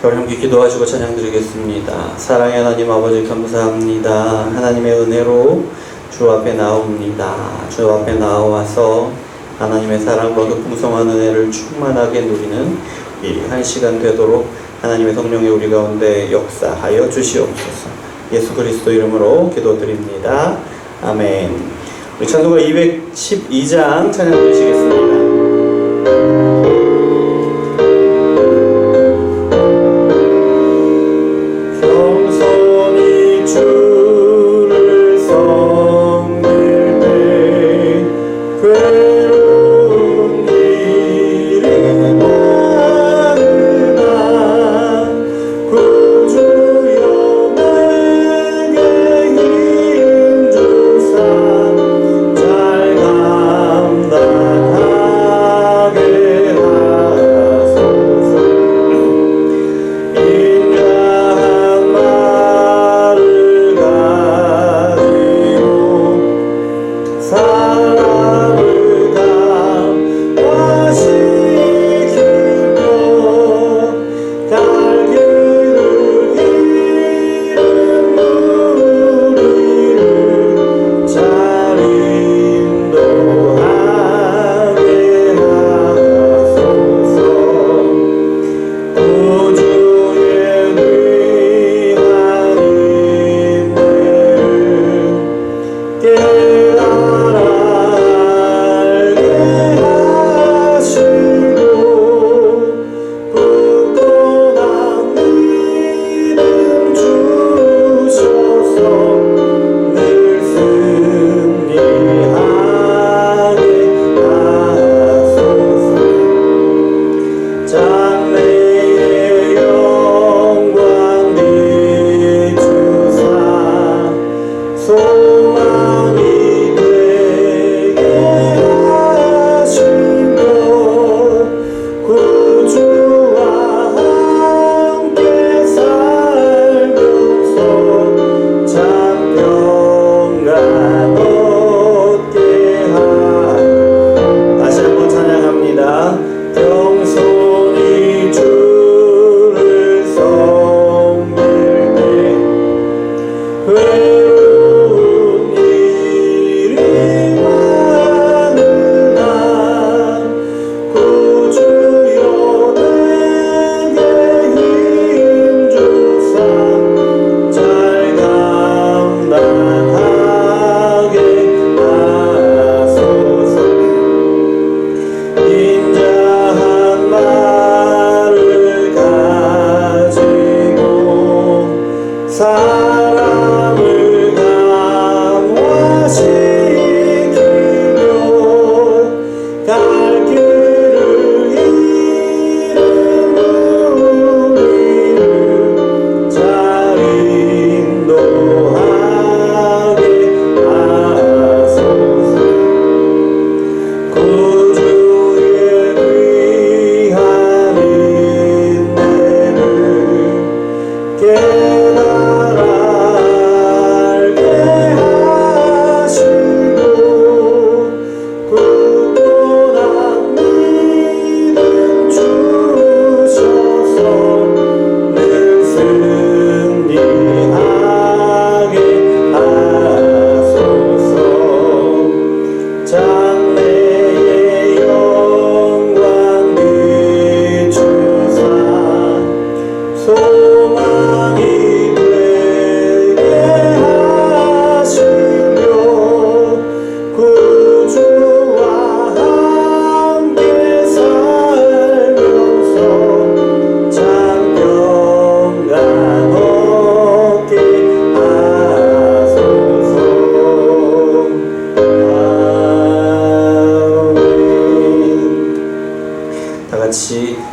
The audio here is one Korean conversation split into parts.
우리 함께 기도하시고 찬양 드리겠습니다. 사랑의 하나님 아버지 감사합니다. 하나님의 은혜로 주 앞에 나옵니다. 주 앞에 나와서 하나님의 사랑과 그 풍성한 은혜를 충만하게 누리는 이 한 시간 되도록 하나님의 성령이 우리 가운데 역사하여 주시옵소서. 예수 그리스도 이름으로 기도드립니다. 아멘. 우리 찬송가 212장 찬양 드리시겠습니다.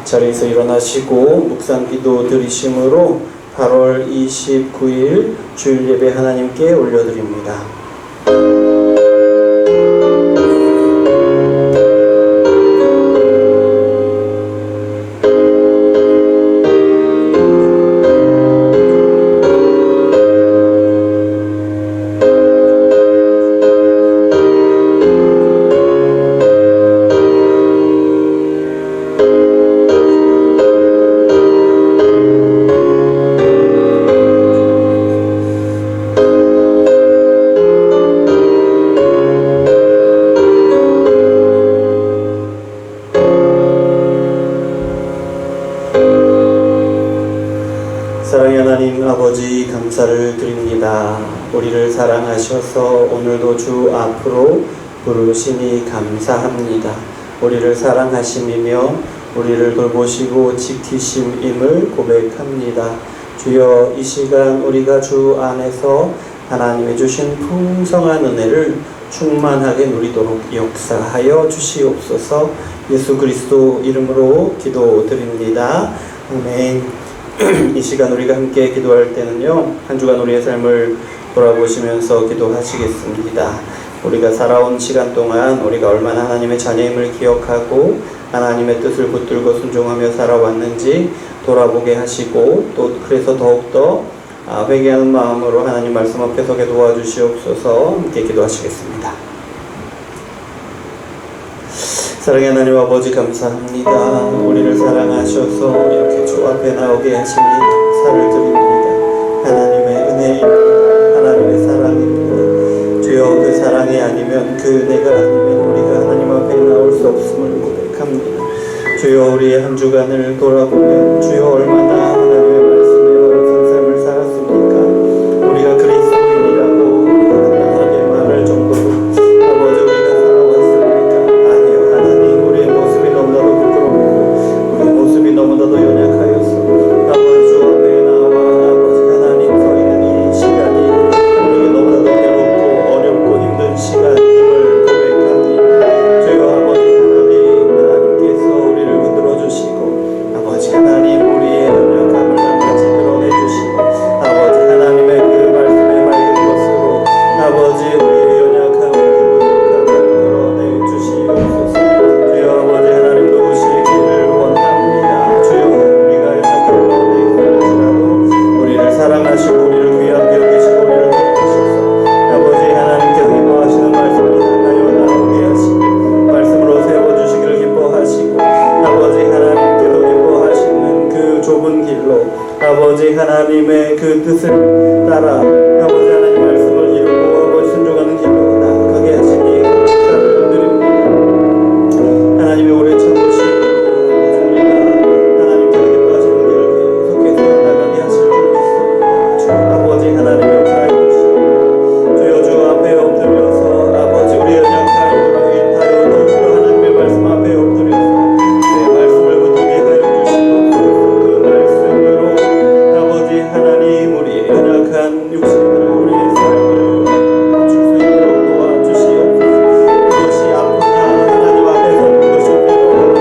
자리에서 일어나시고 묵상 기도 드리심으로 8월 29일 주일 예배 하나님께 올려드립니다. 사랑의 하나님 아버지 감사를 드립니다. 우리를 사랑하셔서 오늘도 주 앞으로 부르시니 감사합니다. 우리를 사랑하심이며 우리를 돌보시고 지키심임을 고백합니다. 주여, 이 시간 우리가 주 안에서 하나님의 주신 풍성한 은혜를 충만하게 누리도록 역사하여 주시옵소서. 예수 그리스도 이름으로 기도드립니다. 아멘. 이 시간 우리가 함께 기도할 때는요, 한 주간 우리의 삶을 돌아보시면서 기도하시겠습니다. 우리가 살아온 시간 동안 우리가 얼마나 하나님의 자녀임을 기억하고 하나님의 뜻을 붙들고 순종하며 살아왔는지 돌아보게 하시고, 또 그래서 더욱더 회개하는 마음으로 하나님 말씀 앞에 서게 도와주시옵소서. 함께 기도하시겠습니다. 사랑의 하나님 아버지 감사합니다. 우리를 사랑하셔서 이렇게 주 앞에 나오게 하시니 감사를 드립니다. 하나님의 은혜입니다. 하나님의 사랑입니다. 주여, 그 사랑이 아니면, 그 은혜가 아니면 우리가 하나님 앞에 나올 수 없음을 고백합니다. 주여, 우리의 한 주간을 돌아보면 주여 얼마나 하나님의 말씀에 어린 삶을 살았습니까? 우리가 그리스도인이라고 우리가 당당하게 말할 정도로 아버지 우리가 살아왔습니까? 아니요. 하나님, 우리의 모습이 너무나도 부끄럽고 우리의 모습이 너무나도 연약하여서 아버지 주 앞에 나와 아버지 하나님 서 있는 이 시간이 우리에게 너무나도 괴롭고 어렵고 힘든 시간임을 고백합니다. 주여, 아버지 하나님께서 우리를 붙들어 주시고 아버지 하나님 우리의 연약함을 낱낱이 드러내 주시고 아버지 하나님의 그 말씀의 맑은 것으로 아버지 우리의 연약함을 드러내 주시옵소서. 주여, 아버지 하나님 도우시기를 원합니다. 주여, 우리가 연약한 가운데 있을지라도 우리를 사랑하시고 우리를 귀하게 여기시고 우리를 돕으셔서 아버지 하나님께서 기뻐하시는 말씀을 향하여 나오게 하시고 말씀으로 세워주시기를 기뻐하시고 아버지 하나님께서 기뻐하시는 그 좁은 길로 아버지 하나님의 그 뜻을 따라 아버지 하나님 말씀을 이루고 아버지 순종하는 길로 나아가게 하시니 감사를 드립니다. 하나님의 오래 참으시고 우리가 하나님께서 기뻐하시는 길을 계속해서 나가게 하실 줄 믿습니다. 주 아버지 하나님 역사해 주시고 주여, 주 앞에 엎드려서 아버지 우리 연약함으로 인하여 더욱더 하나님의 말씀 앞에 엎드려서 내 말씀을 붙들게 하여 주시옵소서. 그 말씀으로 아버지 하나님 우리의 연약한 육신을 우리의 삶을 맞출 수 있도록 도와주시옵소서. 그것이 아프다 하나님 앞에 서는 것이 필요하고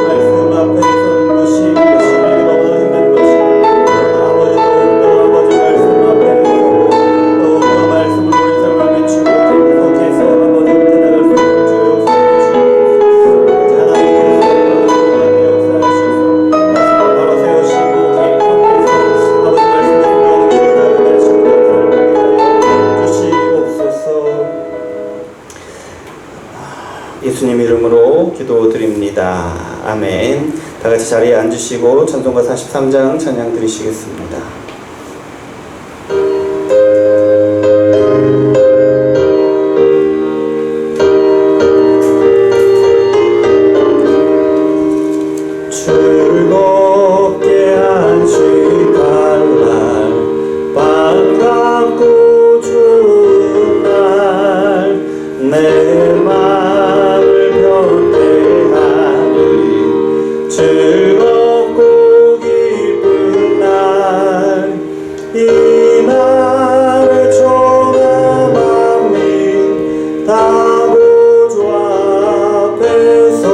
말씀 앞에 서는 것이 우리에게 너무나 힘든 것이고 그러나 아버지 더욱더 아버지 말씀 앞에 서고 더욱더 말씀으로 우리 삶을 비추고 계속해서 아버지 밑에 나갈 수 있는 주 역사해 주시옵소서. 아버지 하나님께서 우리 역사하셔서 말씀을 바로 세우시고 계속해서 아버지 말씀에 순종하는 길을 나가게 하시는 역사를 보게 하여 주시옵소서. 예수님 이름으로 기도드립니다. 아멘. 다 같이 자리에 앉으시고 찬송가 43장 찬양 드리시겠습니다. 즐겁게 안식할 날 반갑고 좋은 날 내 마음을 변태하니 즐겁고 기쁜 날 이 날의 천하 만민 다 보좌 앞에서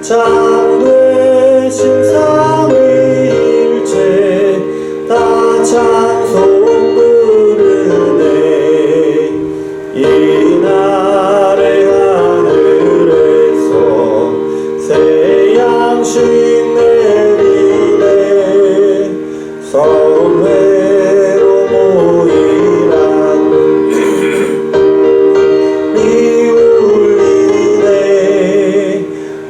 참되신 삼위일체 다 찬송 부르네. 이날의 하늘에서 새 양식 내리네. 성회로 모이라 이 울리네.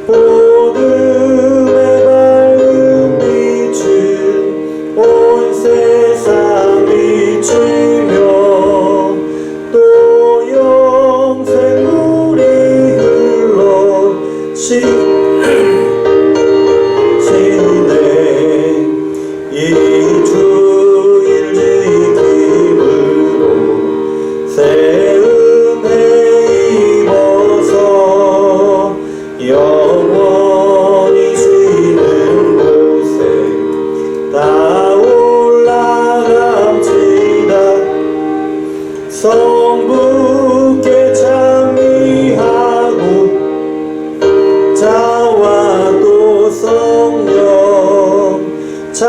복음의 밝은 빛은 온 세상 비추며 또 영생물이 흘러 시네. 이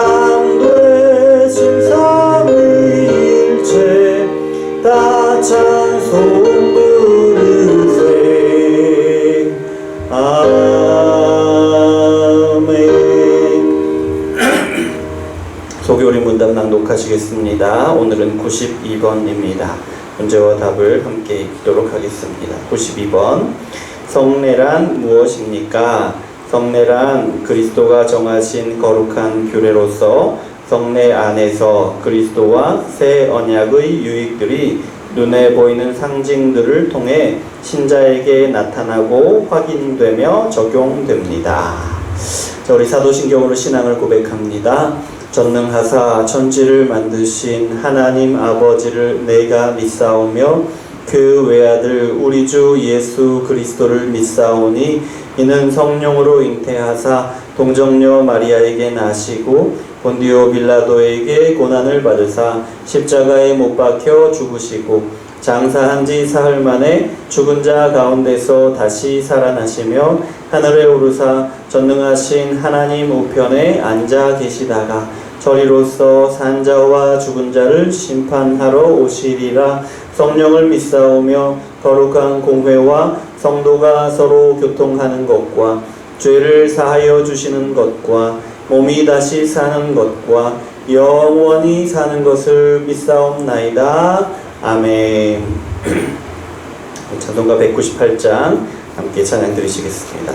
상되신 삼위일체 다 찬송 부르세. 아멘. 소교리 문답 낭독하시겠습니다. 오늘은 92번입니다. 문제와 답을 함께 읽도록 하겠습니다. 92번. 성례란 무엇입니까? 성례란 그리스도가 정하신 거룩한 규례로서 성례 안에서 그리스도와 새 언약의 유익들이 눈에 보이는 상징들을 통해 신자에게 나타나고 확인되며 적용됩니다. 자, 우리 사도신경으로 신앙을 고백합니다. 전능하사 천지를 만드신 하나님 아버지를 내가 믿사오며 그 외아들 우리 주 예수 그리스도를 믿사오니 이는 성령으로 잉태하사 동정녀 마리아에게 나시고 본디오 빌라도에게 고난을 받으사 십자가에 못 박혀 죽으시고 장사한 지 사흘 만에 죽은 자 가운데서 다시 살아나시며 하늘에 오르사 전능하신 하나님 우편에 앉아 계시다가 저리로서 산 자와 죽은 자를 심판하러 오시리라. 성령을 믿사오며 거룩한 공회와 성도가 서로 교통하는 것과 죄를 사하여 주시는 것과 몸이 다시 사는 것과 영원히 사는 것을 믿사옵나이다. 아멘. 찬송가 198장 함께 찬양 드리시겠습니다.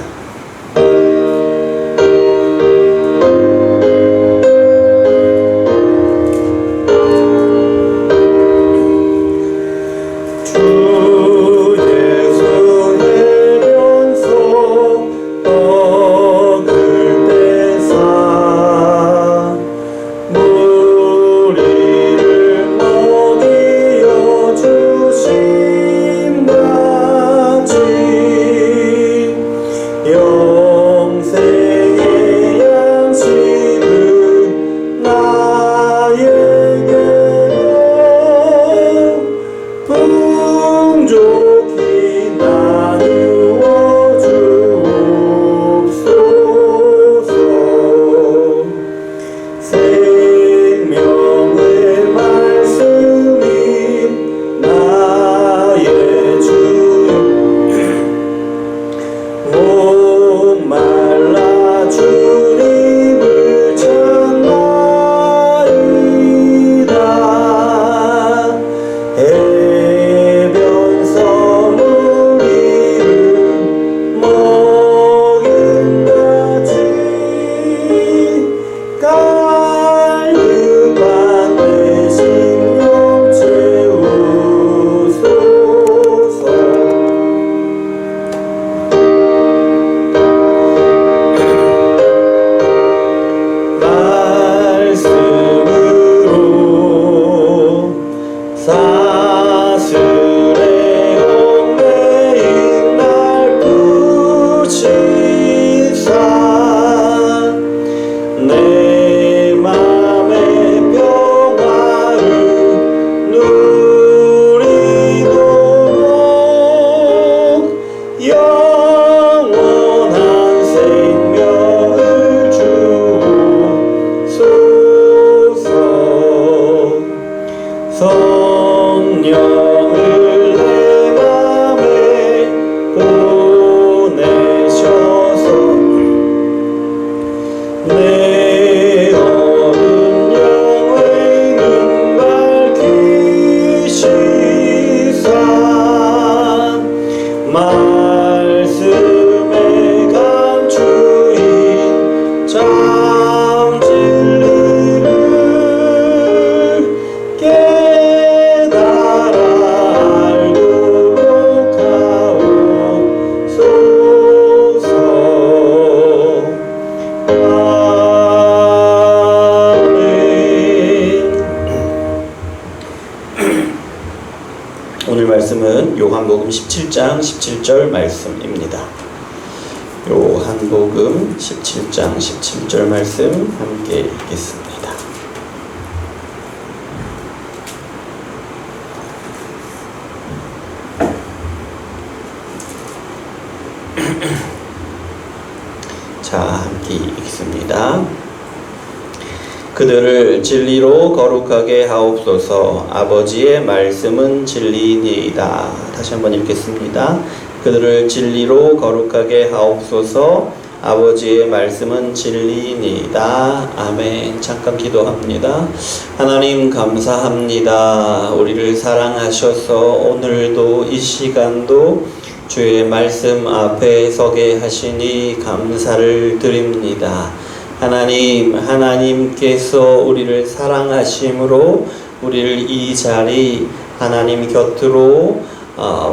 오늘 말씀은 요한복음 17장 17절 말씀입니다. 요한복음 17장 17절 말씀 함께 읽겠습니다. 자, 함께 읽습니다. 그들을 진리로 거룩하게 하옵소서. 아버지의 말씀은 진리니이다. 다시 한번 읽겠습니다. 그들을 진리로 거룩하게 하옵소서. 아버지의 말씀은 진리니이다. 아멘. 잠깐 기도합니다. 하나님 감사합니다. 우리를 사랑하셔서 오늘도 이 시간도 주의 말씀 앞에 서게 하시니 감사를 드립니다. 하나님, 하나님께서 우리를 사랑하심으로 우리를 이 자리 하나님 곁으로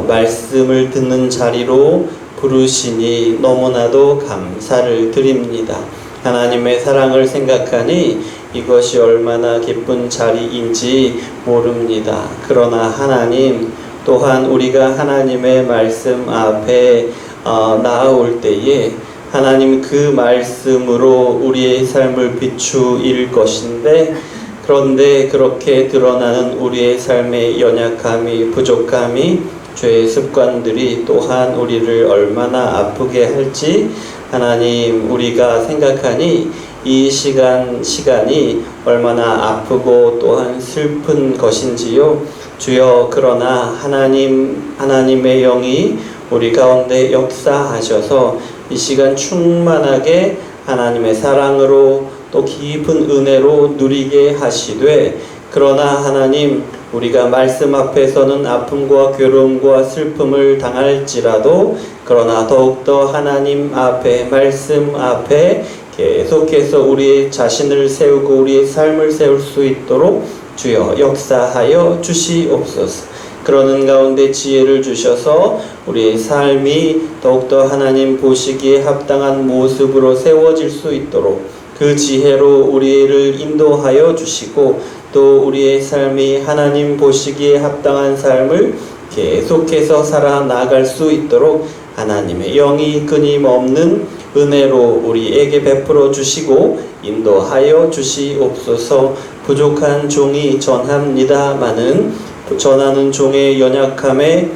말씀을 듣는 자리로 부르시니 너무나도 감사를 드립니다. 하나님의 사랑을 생각하니 이것이 얼마나 기쁜 자리인지 모릅니다. 그러나 하나님 또한 우리가 하나님의 말씀 앞에 나아올 때에 하나님 그 말씀으로 우리의 삶을 비추일 것인데, 그런데 그렇게 드러나는 우리의 삶의 연약함이, 부족함이, 죄의 습관들이 또한 우리를 얼마나 아프게 할지 하나님 우리가 생각하니 이 시간이 얼마나 아프고 또한 슬픈 것인지요. 주여, 그러나 하나님의 영이 우리 가운데 역사하셔서 이 시간 충만하게 하나님의 사랑으로 또 깊은 은혜로 누리게 하시되, 그러나 하나님 우리가 말씀 앞에서는 아픔과 괴로움과 슬픔을 당할지라도 그러나 더욱더 하나님 앞에, 말씀 앞에 계속해서 우리의 자신을 세우고 우리의 삶을 세울 수 있도록 주여 역사하여 주시옵소서. 그러는 가운데 지혜를 주셔서 우리의 삶이 더욱더 하나님 보시기에 합당한 모습으로 세워질 수 있도록 그 지혜로 우리를 인도하여 주시고, 또 우리의 삶이 하나님 보시기에 합당한 삶을 계속해서 살아나갈 수 있도록 하나님의 영이 끊임없는 은혜로 우리에게 베풀어 주시고 인도하여 주시옵소서. 부족한 종이 전합니다마는 전하는 종의 연약함에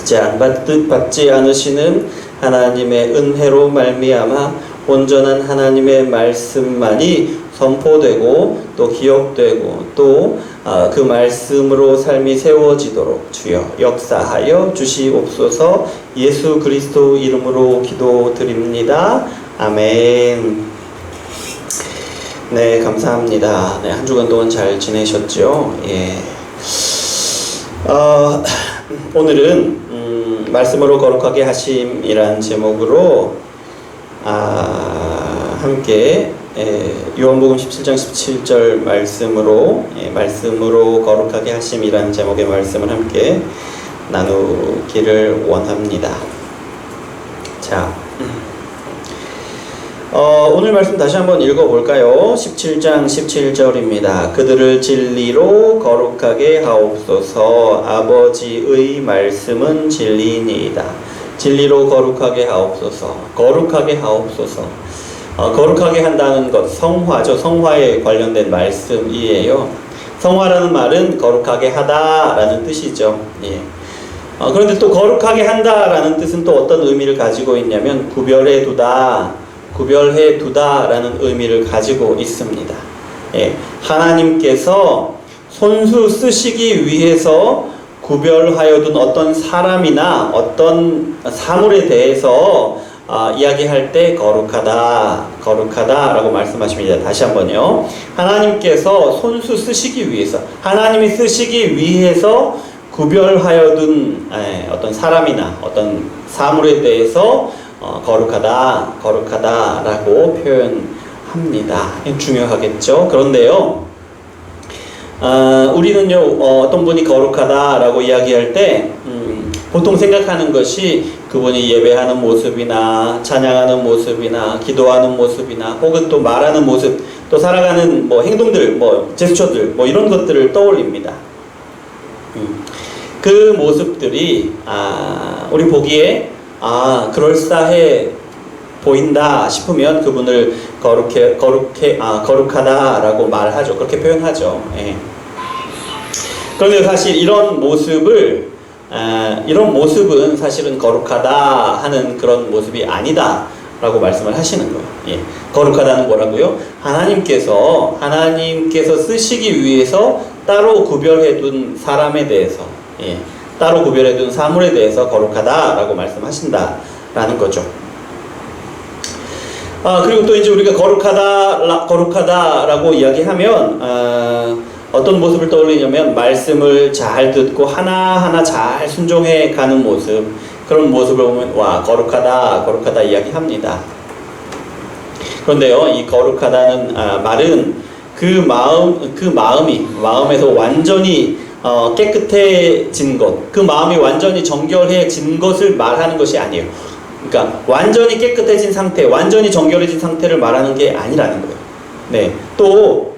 제한받지 않으시는 하나님의 은혜로 말미암아 온전한 하나님의 말씀만이 선포되고 또 기억되고 또 그 말씀으로 삶이 세워지도록 주여 역사하여 주시옵소서. 예수 그리스도 이름으로 기도드립니다. 아멘. 네, 감사합니다. 네, 한 주간 동안 잘 지내셨죠? 예. 오늘은 말씀으로 거룩하게 하심이란 제목으로 함께 요한복음 17장 17절 말씀으로 거룩하게 하심이란 제목의 말씀을 함께 나누기를 원합니다. 자, 오늘 말씀 다시 한번 읽어볼까요? 17장 17절입니다. 그들을 진리로 거룩하게 하옵소서. 아버지의 말씀은 진리니이다. 진리로 거룩하게 하옵소서. 거룩하게 하옵소서. 거룩하게 한다는 것, 성화죠. 성화에 관련된 말씀이에요. 성화라는 말은 거룩하게 하다라는 뜻이죠. 예. 그런데 또 거룩하게 한다라는 뜻은 또 어떤 의미를 가지고 있냐면 구별해 두다라는 의미를 가지고 있습니다. 예. 하나님께서 손수 쓰시기 위해서 구별하여 둔 어떤 사람이나 어떤 사물에 대해서 이야기할 때 거룩하다라고 말씀하십니다. 다시 한번요. 하나님께서 손수 쓰시기 위해서, 하나님이 쓰시기 위해서 구별하여 둔 어떤 사람이나 어떤 사물에 대해서 거룩하다라고 표현합니다. 중요하겠죠. 그런데요, 우리는요, 어떤 분이 거룩하다라고 이야기할 때 보통 생각하는 것이 그분이 예배하는 모습이나 찬양하는 모습이나 기도하는 모습이나 혹은 또 말하는 모습, 또 살아가는 행동들, 제스처들, 이런 것들을 떠올립니다. 그 모습들이 우리 보기에 그럴싸해 보인다 싶으면 그분을 거룩하다라고 말하죠. 그렇게 표현하죠. 예. 그런데 사실 이런 모습은 사실은 거룩하다 하는 그런 모습이 아니다 라고 말씀을 하시는 거예요. 예. 거룩하다는 뭐라고요? 하나님께서 쓰시기 위해서 따로 구별해둔 사람에 대해서, 예. 따로 구별해둔 사물에 대해서 거룩하다라고 말씀하신다라는 거죠. 그리고 또 이제 우리가 거룩하다라고 이야기하면, 어떤 모습을 떠올리냐면, 말씀을 잘 듣고 하나하나 잘 순종해 가는 모습, 그런 모습을 보면, 와, 거룩하다 이야기합니다. 그런데요, 이 거룩하다는 말은 마음에서 완전히 깨끗해진 것, 그 마음이 완전히 정결해진 것을 말하는 것이 아니에요. 그러니까 완전히 깨끗해진 상태, 완전히 정결해진 상태를 말하는 게 아니라는 거예요. 네, 또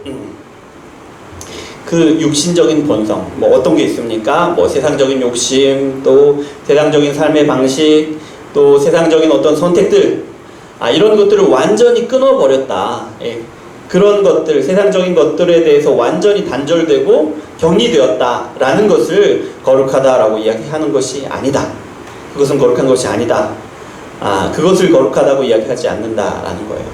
그 육신적인 본성, 뭐 어떤 게 있습니까? 뭐 세상적인 욕심, 또 세상적인 삶의 방식, 또 세상적인 어떤 선택들, 이런 것들을 완전히 끊어버렸다. 예. 그런 것들, 세상적인 것들에 대해서 완전히 단절되고 격리되었다라는 것을 거룩하다라고 이야기하는 것이 아니다. 그것은 거룩한 것이 아니다. 그것을 거룩하다고 이야기하지 않는다라는 거예요.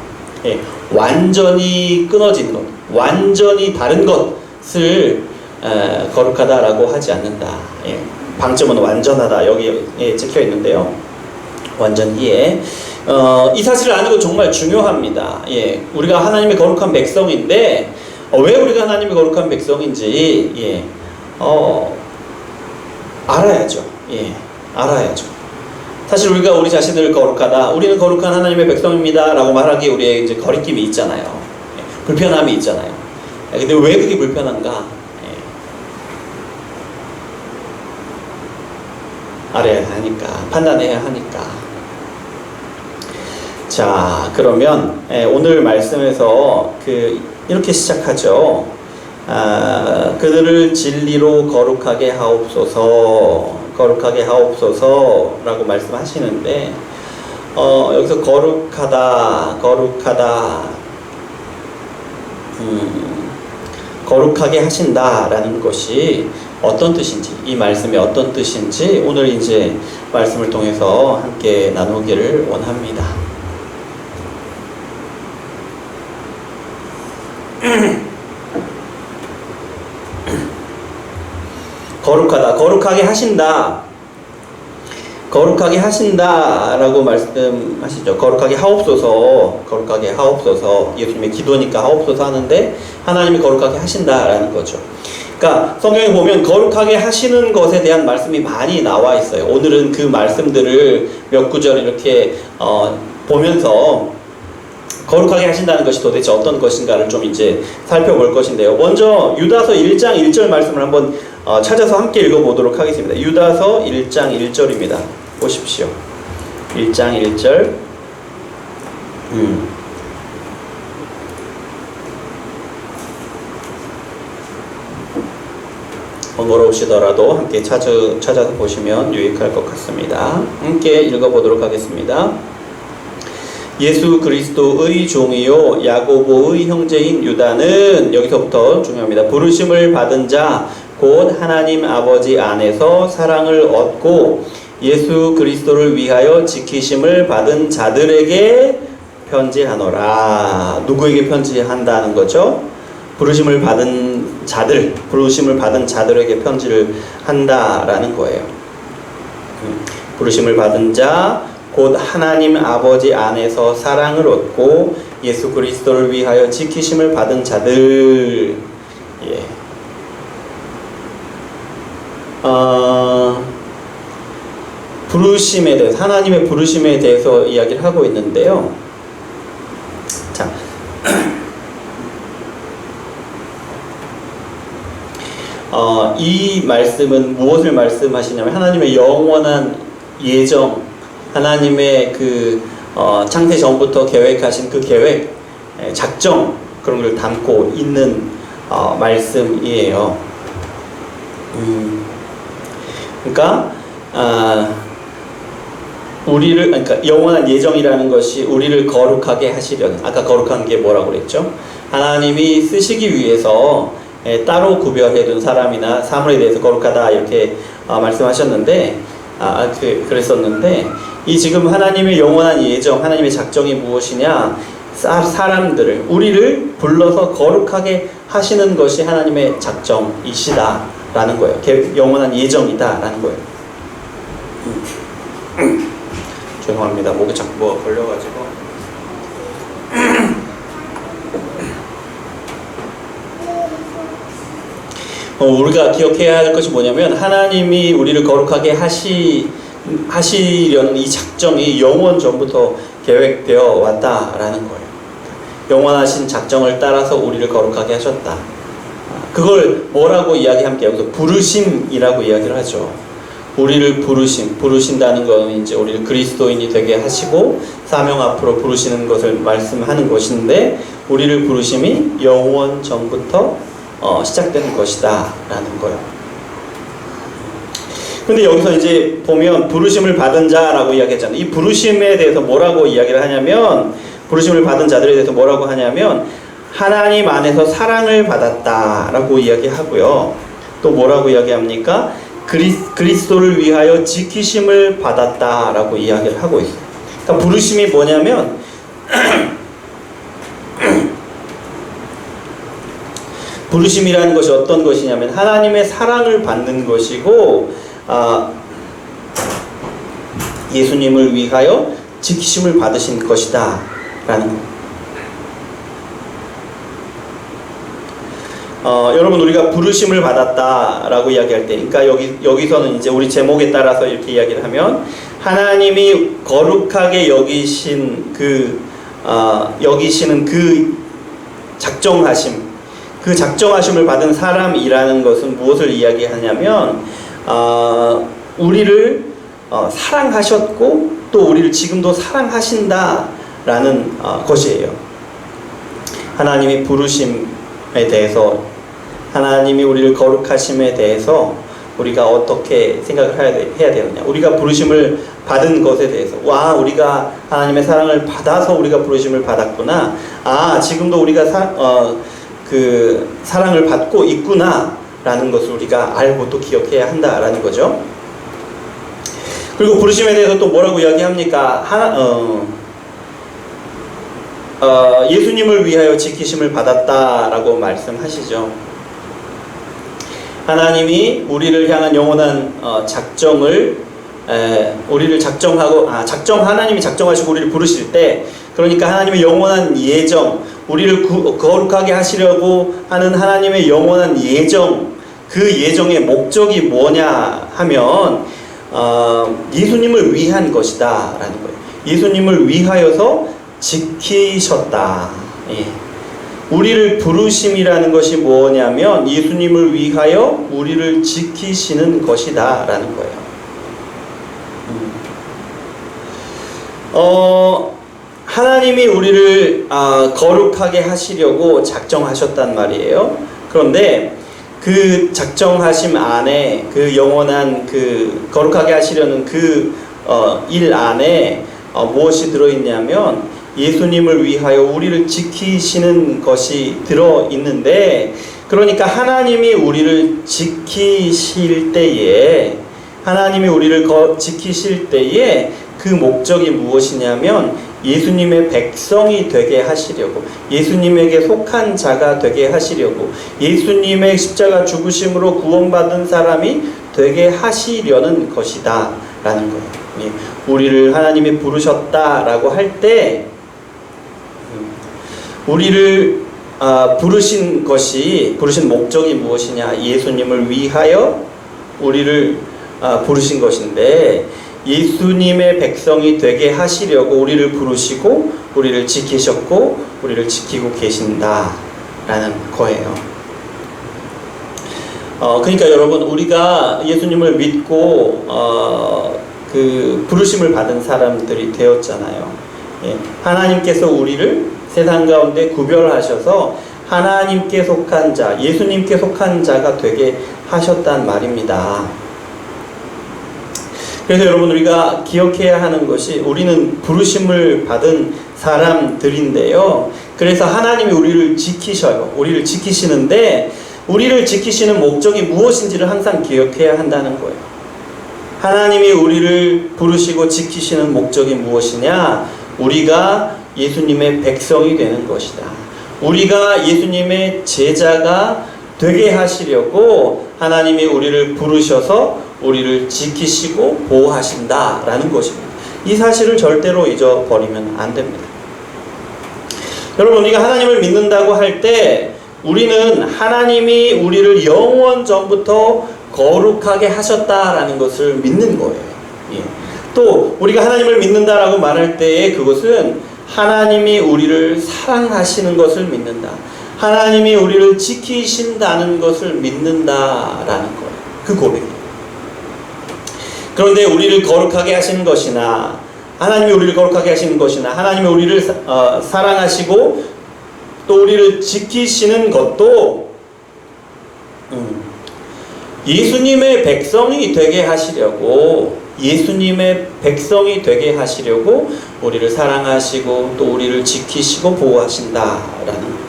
예. 완전히 끊어진 것, 완전히 다른 것을 거룩하다라고 하지 않는다. 예. 방점은 완전하다. 여기에 찍혀 있는데요. 완전히에. 이 사실을 아는 건 정말 중요합니다. 예. 우리가 하나님의 거룩한 백성인데, 왜 우리가 하나님의 거룩한 백성인지, 예. 알아야죠. 예. 알아야죠. 사실 우리가 우리 자신을 거룩하다, 우리는 거룩한 하나님의 백성입니다 라고 말하기에 우리의 이제 거리낌이 있잖아요. 예. 불편함이 있잖아요. 근데 왜 그게 불편한가? 예. 알아야 하니까, 판단해야 하니까. 자, 그러면 오늘 말씀에서 이렇게 시작하죠. 그들을 진리로 거룩하게 하옵소서 라고 말씀하시는데, 여기서 거룩하게 하신다라는 것이 어떤 뜻인지, 이 말씀이 어떤 뜻인지 오늘 이제 말씀을 통해서 함께 나누기를 원합니다. 거룩하게 하신다라고 말씀하시죠. 거룩하게 하옵소서. 예수님의 기도니까 하옵소서 하는데 하나님이 거룩하게 하신다라는 거죠. 그러니까 성경에 보면 거룩하게 하시는 것에 대한 말씀이 많이 나와 있어요. 오늘은 그 말씀들을 몇 구절 이렇게 보면서 거룩하게 하신다는 것이 도대체 어떤 것인가를 좀 이제 살펴볼 것인데요. 먼저 유다서 1장 1절 말씀을 한번 찾아서 함께 읽어보도록 하겠습니다. 유다서 1장 1절입니다. 보십시오. 1장 1절. 번거로우시더라도 함께 찾아서 보시면 유익할 것 같습니다. 함께 읽어보도록 하겠습니다. 예수 그리스도의 종이요 야고보의 형제인 유다는, 여기서부터 중요합니다. 부르심을 받은 자 곧 하나님 아버지 안에서 사랑을 얻고 예수 그리스도를 위하여 지키심을 받은 자들에게 편지하노라. 누구에게 편지한다는 거죠? 부르심을 받은 자들에게 편지를 한다라는 거예요. 부르심을 받은 자 곧 하나님 아버지 안에서 사랑을 얻고 예수 그리스도를 위하여 지키심을 받은 자들. 예. 부르심에 대해서, 하나님의 부르심에 대해서 이야기를 하고 있는데요. 자, 이 말씀은 무엇을 말씀하시냐면 하나님의 영원한 예정, 하나님의 창세 전부터 계획하신 그 계획, 작정, 그런 걸 담고 있는 말씀이에요. 그러니까 그러니까 영원한 예정이라는 것이 우리를 거룩하게 하시려는, 아까 거룩한 게 뭐라고 그랬죠? 하나님이 쓰시기 위해서 따로 구별해둔 사람이나 사물에 대해서 거룩하다 이렇게 말씀하셨는데, 그랬었는데 이 지금 하나님의 영원한 예정, 하나님의 작정이 무엇이냐? 사람들을, 우리를 불러서 거룩하게 하시는 것이 하나님의 작정이시다라는 거예요. 영원한 예정이다라는 거예요. 죄송합니다. 목에 자꾸 뭐가 걸려가지고. 우리가 기억해야 할 것이 뭐냐면, 하나님이 우리를 거룩하게 하시려는 이 작정이 영원 전부터 계획되어 왔다라는 거예요. 영원하신 작정을 따라서 우리를 거룩하게 하셨다. 그걸 뭐라고 이야기합니까? 여기서 부르심이라고 이야기를 하죠. 우리를 부르신다는 것은 이제 우리를 그리스도인이 되게 하시고 사명 앞으로 부르시는 것을 말씀하는 것인데, 우리를 부르심이 영원 전부터 시작된 것이다 라는 거예요. 근데 여기서 이제 보면 부르심을 받은 자라고 이야기했잖아요. 이 부르심에 대해서 뭐라고 이야기를 하냐면, 부르심을 받은 자들에 대해서 뭐라고 하냐면, 하나님 안에서 사랑을 받았다라고 이야기하고요. 또 뭐라고 이야기합니까? 그리스도를 위하여 지키심을 받았다라고 이야기를 하고 있어요. 그러니까 부르심이 뭐냐면 부르심이라는 것이 어떤 것이냐면 하나님의 사랑을 받는 것이고, 예수님을 위하여 지키심을 받으신 것이다 라는 거예요. 여러분, 우리가 부르심을 받았다라고 이야기할 때, 그러니까 여기서는 이제 우리 제목에 따라서 이렇게 이야기를 하면, 하나님이 거룩하게 여기시는 그 작정하심을 받은 사람이라는 것은 무엇을 이야기하냐면, 우리를 사랑하셨고 또 우리를 지금도 사랑하신다라는 것이에요. 하나님이 부르심에 대해서, 하나님이 우리를 거룩하심에 대해서 우리가 어떻게 생각을 해야 되느냐? 우리가 부르심을 받은 것에 대해서, 우리가 하나님의 사랑을 받아서 우리가 부르심을 받았구나. 지금도 우리가 사랑을 받고 있구나 라는 것을 우리가 알고 또 기억해야 한다라는 거죠. 그리고 부르심에 대해서 또 뭐라고 이야기합니까? 예수님을 위하여 지키심을 받았다라고 말씀하시죠. 하나님이 우리를 향한 영원한 작정을 우리를 하나님이 작정하시고 우리를 부르실 때, 그러니까 하나님의 영원한 예정, 우리를 거룩하게 하시려고 하는 하나님의 영원한 예정, 그 예정의 목적이 뭐냐 하면 예수님을 위한 것이다 라는 거예요. 예수님을 위하여서 지키셨다. 우리를 부르심이라는 것이 뭐냐면 예수님을 위하여 우리를 지키시는 것이다 라는 거예요. 하나님이 우리를 거룩하게 하시려고 작정하셨단 말이에요. 그런데 그 작정하심 안에, 그 영원한 그 거룩하게 하시려는 그 일 안에 무엇이 들어있냐면 예수님을 위하여 우리를 지키시는 것이 들어있는데, 그러니까 하나님이 우리를 지키실 때에, 그 목적이 무엇이냐면 예수님의 백성이 되게 하시려고, 예수님에게 속한 자가 되게 하시려고, 예수님의 십자가 죽으심으로 구원받은 사람이 되게 하시려는 것이다 라는 거예요. 우리를 하나님이 부르셨다라고 할 때, 우리를 부르신 목적이 무엇이냐? 예수님을 위하여 우리를 부르신 것인데, 예수님의 백성이 되게 하시려고 우리를 부르시고 우리를 지키셨고 우리를 지키고 계신다라는 거예요. 그러니까 여러분, 우리가 예수님을 믿고 그 부르심을 받은 사람들이 되었잖아요. 하나님께서 우리를 세상 가운데 구별하셔서 하나님께 속한 자, 예수님께 속한 자가 되게 하셨단 말입니다. 그래서 여러분, 우리가 기억해야 하는 것이, 우리는 부르심을 받은 사람들인데요. 그래서 하나님이 우리를 지키셔요. 우리를 지키시는데, 우리를 지키시는 목적이 무엇인지를 항상 기억해야 한다는 거예요. 하나님이 우리를 부르시고 지키시는 목적이 무엇이냐? 우리가 예수님의 백성이 되는 것이다. 우리가 예수님의 제자가 되게 하시려고 하나님이 우리를 부르셔서 우리를 지키시고 보호하신다라는 것입니다. 이 사실을 절대로 잊어버리면 안 됩니다. 여러분, 우리가 하나님을 믿는다고 할 때 우리는 하나님이 우리를 영원 전부터 거룩하게 하셨다라는 것을 믿는 거예요. 예. 또 우리가 하나님을 믿는다라고 말할 때에 그것은 하나님이 우리를 사랑하시는 것을 믿는다. 하나님이 우리를 지키신다는 것을 믿는다라는 거예요. 그 고백이에요. 그런데 우리를 거룩하게 하시는 것이나 하나님이 우리를 거룩하게 하시는 것이나 하나님이 우리를 사랑하시고 또 우리를 지키시는 것도 예수님의 백성이 되게 하시려고 예수님의 백성이 되게 하시려고 우리를 사랑하시고 또 우리를 지키시고 보호하신다라는 거예요.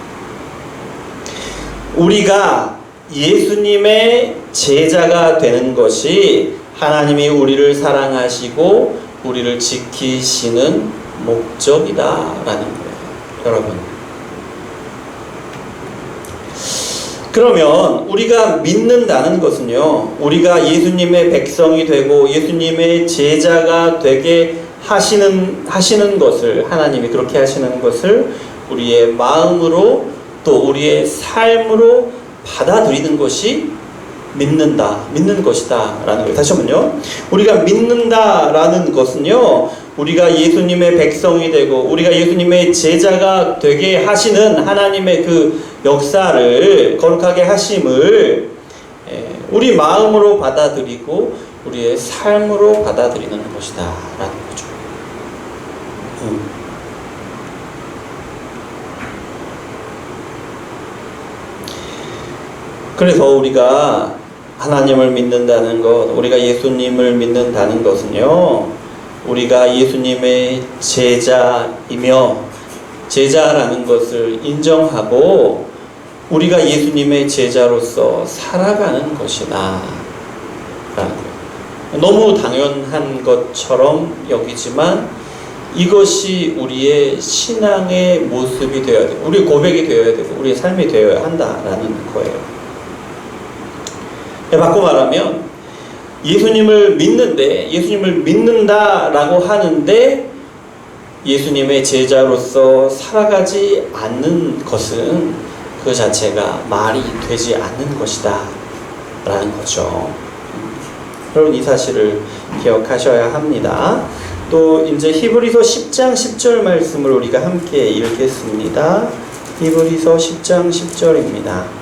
우리가 예수님의 제자가 되는 것이 하나님이 우리를 사랑하시고 우리를 지키시는 목적이다라는 거예요. 여러분, 그러면 우리가 믿는다는 것은요, 우리가 예수님의 백성이 되고 예수님의 제자가 되게 하시는 것을, 하나님이 그렇게 하시는 것을 우리의 마음으로 또 우리의 삶으로 받아들이는 것이 믿는 것이다 라는 거예요. 다시 한번요, 우리가 믿는다라는 것은요, 우리가 예수님의 백성이 되고 우리가 예수님의 제자가 되게 하시는 하나님의 그 역사를, 거룩하게 하심을 우리 마음으로 받아들이고 우리의 삶으로 받아들이는 것이다 라는 거죠. 그래서 우리가 하나님을 믿는다는 것, 우리가 예수님을 믿는다는 것은요, 우리가 예수님의 제자이며 제자라는 것을 인정하고 우리가 예수님의 제자로서 살아가는 것이다 라는 거예요. 너무 당연한 것처럼 여기지만 이것이 우리의 신앙의 모습이 되어야 되고 우리의 고백이 되어야 되고 우리의 삶이 되어야 한다라는 거예요. 바꿔 말하면 예수님을 믿는다라고 하는데 예수님의 제자로서 살아가지 않는 것은 그 자체가 말이 되지 않는 것이다 라는 거죠. 여러분, 이 사실을 기억하셔야 합니다. 또 이제 히브리서 10장 10절 말씀을 우리가 함께 읽겠습니다. 히브리서 10장 10절입니다.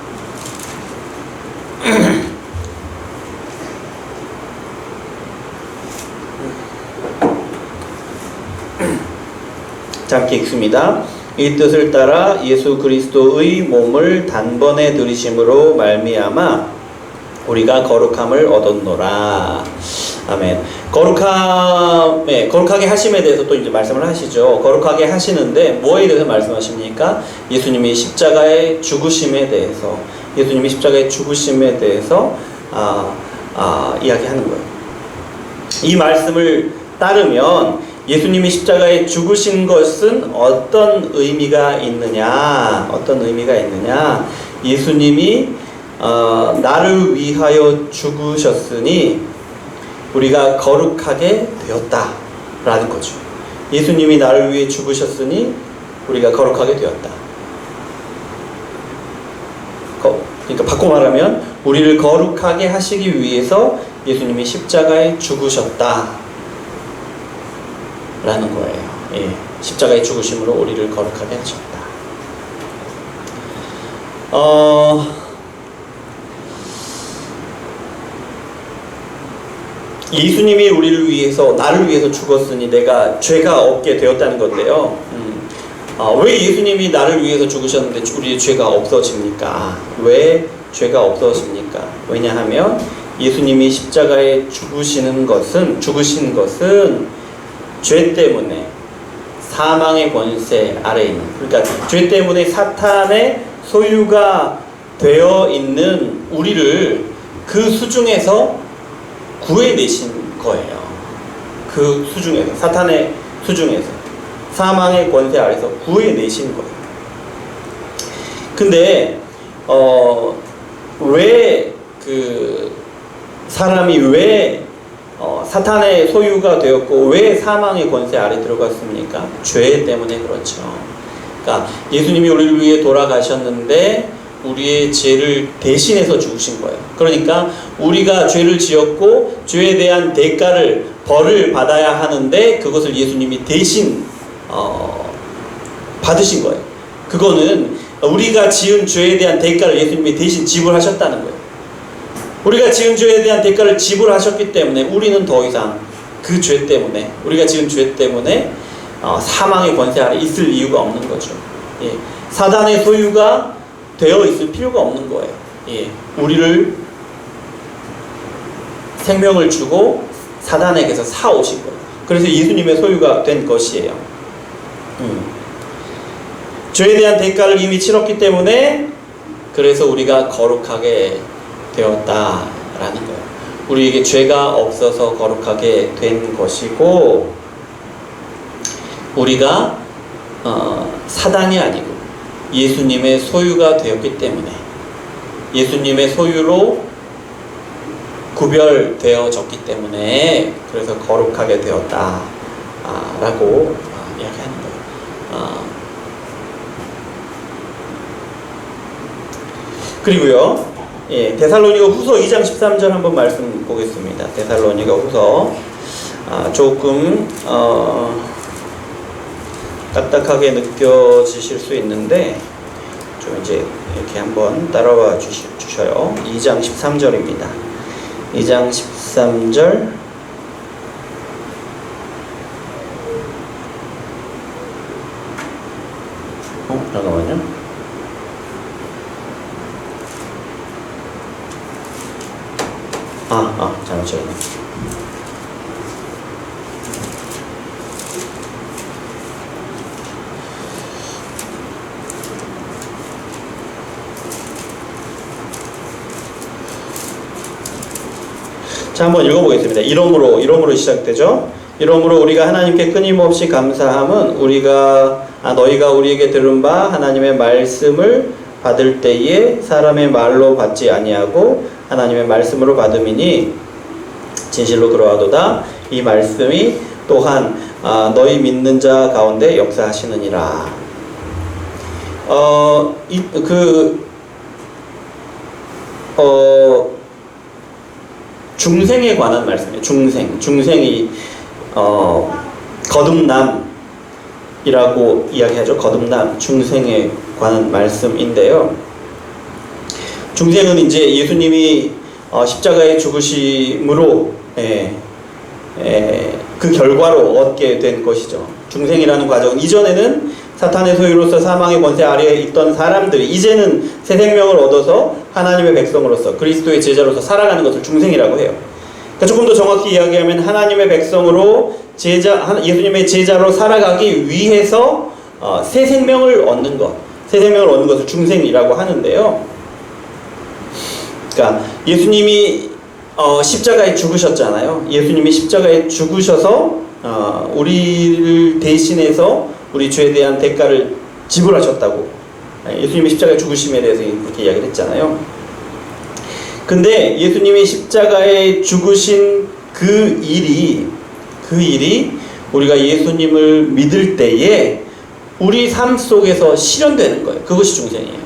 함께 읽습니다. 이 뜻을 따라 예수 그리스도의 몸을 단번에 들이심으로 말미암아 우리가 거룩함을 얻었노라. 아멘. 거룩하게 하심에 대해서 또 이제 말씀을 하시죠. 거룩하게 하시는데 뭐에 대해서 말씀하십니까? 예수님이 십자가의 죽으심에 대해서, 예수님이 십자가의 죽으심에 대해서 이야기하는 거예요. 이 말씀을 따르면 예수님이 십자가에 죽으신 것은 어떤 의미가 있느냐? 예수님이 나를 위하여 죽으셨으니 우리가 거룩하게 되었다라는 거죠. 예수님이 나를 위해 죽으셨으니 우리가 거룩하게 되었다. 그러니까 바꿔 말하면 우리를 거룩하게 하시기 위해서 예수님이 십자가에 죽으셨다 라는 거예요. 예. 십자가의 죽으심으로 우리를 거룩하게 하셨다. 예수님이 우리를 위해서, 나를 위해서 죽었으니 내가 죄가 없게 되었다는 건데요. 왜 예수님이 나를 위해서 죽으셨는데 우리의 죄가 없어집니까? 왜 죄가 없어집니까? 왜냐하면 예수님이 십자가에 죽으신 것은 죄 때문에 사망의 권세 아래에 있는, 그러니까 죄 때문에 사탄의 소유가 되어 있는 우리를 그 수중에서 구해내신 거예요. 그 수중에서, 사탄의 수중에서, 사망의 권세 아래서 구해내신 거예요. 근데 왜 그 사람이 왜 사탄의 소유가 되었고 왜 사망의 권세 아래 들어갔습니까? 죄 때문에 그렇죠. 그러니까 예수님이 우리를 위해 돌아가셨는데 우리의 죄를 대신해서 죽으신 거예요. 그러니까 우리가 죄를 지었고 죄에 대한 대가를 벌을 받아야 하는데 그것을 예수님이 대신 받으신 거예요. 그거는 우리가 지은 죄에 대한 대가를 예수님이 대신 지불하셨다는 거예요. 우리가 지은 죄에 대한 대가를 지불하셨기 때문에 우리는 더 이상 그 죄 때문에, 우리가 지은 죄 때문에 사망의 권세 아래 있을 이유가 없는 거죠. 예. 사단의 소유가 되어 있을 필요가 없는 거예요. 예. 우리를 생명을 주고 사단에게서 사오신 거예요. 그래서 예수님의 소유가 된 것이에요. 죄에 대한 대가를 이미 치렀기 때문에 그래서 우리가 거룩하게 되었다라는 거예요. 우리에게 죄가 없어서 거룩하게 된 것이고 우리가 사단이 아니고 예수님의 소유가 되었기 때문에 예수님의 소유로 구별되어졌기 때문에 그래서 거룩하게 되었다라고 이야기하는 거예요. 그리고요, 예, 데살로니가 후서 2장 13절 한번 말씀 보겠습니다. 데살로니가 후서 조금 딱딱하게 느껴지실 수 있는데 좀 이제 이렇게 한번 따라와 주셔요. 2장 13절입니다. 2장 13절 잠깐만요. 잘못 적었네. 자, 한번 읽어보겠습니다. 이러므로 시작되죠. 이러므로 우리가 하나님께 끊임없이 감사함은 너희가 우리에게 들은 바 하나님의 말씀을 받을 때에 사람의 말로 받지 아니하고 하나님의 말씀으로 받음이니 진실로 그러하도다. 이 말씀이 또한 너희 믿는 자 가운데 역사하시느니라. 중생에 관한 말씀이에요. 중생이 거듭남이라고 이야기하죠. 거듭남, 중생에 관한 말씀인데요. 중생은 이제 예수님이 십자가의 죽으심으로 그 결과로 얻게 된 것이죠. 중생이라는 과정은 이전에는 사탄의 소유로서 사망의 권세 아래에 있던 사람들이 이제는 새 생명을 얻어서 하나님의 백성으로서 그리스도의 제자로서 살아가는 것을 중생이라고 해요. 그러니까 조금 더 정확히 이야기하면 하나님의 백성으로 예수님의 제자로 살아가기 위해서 새 생명을 얻는 것을 중생이라고 하는데요. 그러니까 예수님이 십자가에 죽으셨잖아요. 예수님이 십자가에 죽으셔서 우리를 대신해서 우리 죄에 대한 대가를 지불하셨다고 예수님이 십자가에 죽으심에 대해서 그렇게 이야기를 했잖아요. 근데 예수님이 십자가에 죽으신 그 일이 우리가 예수님을 믿을 때에 우리 삶 속에서 실현되는 거예요. 그것이 중생이에요.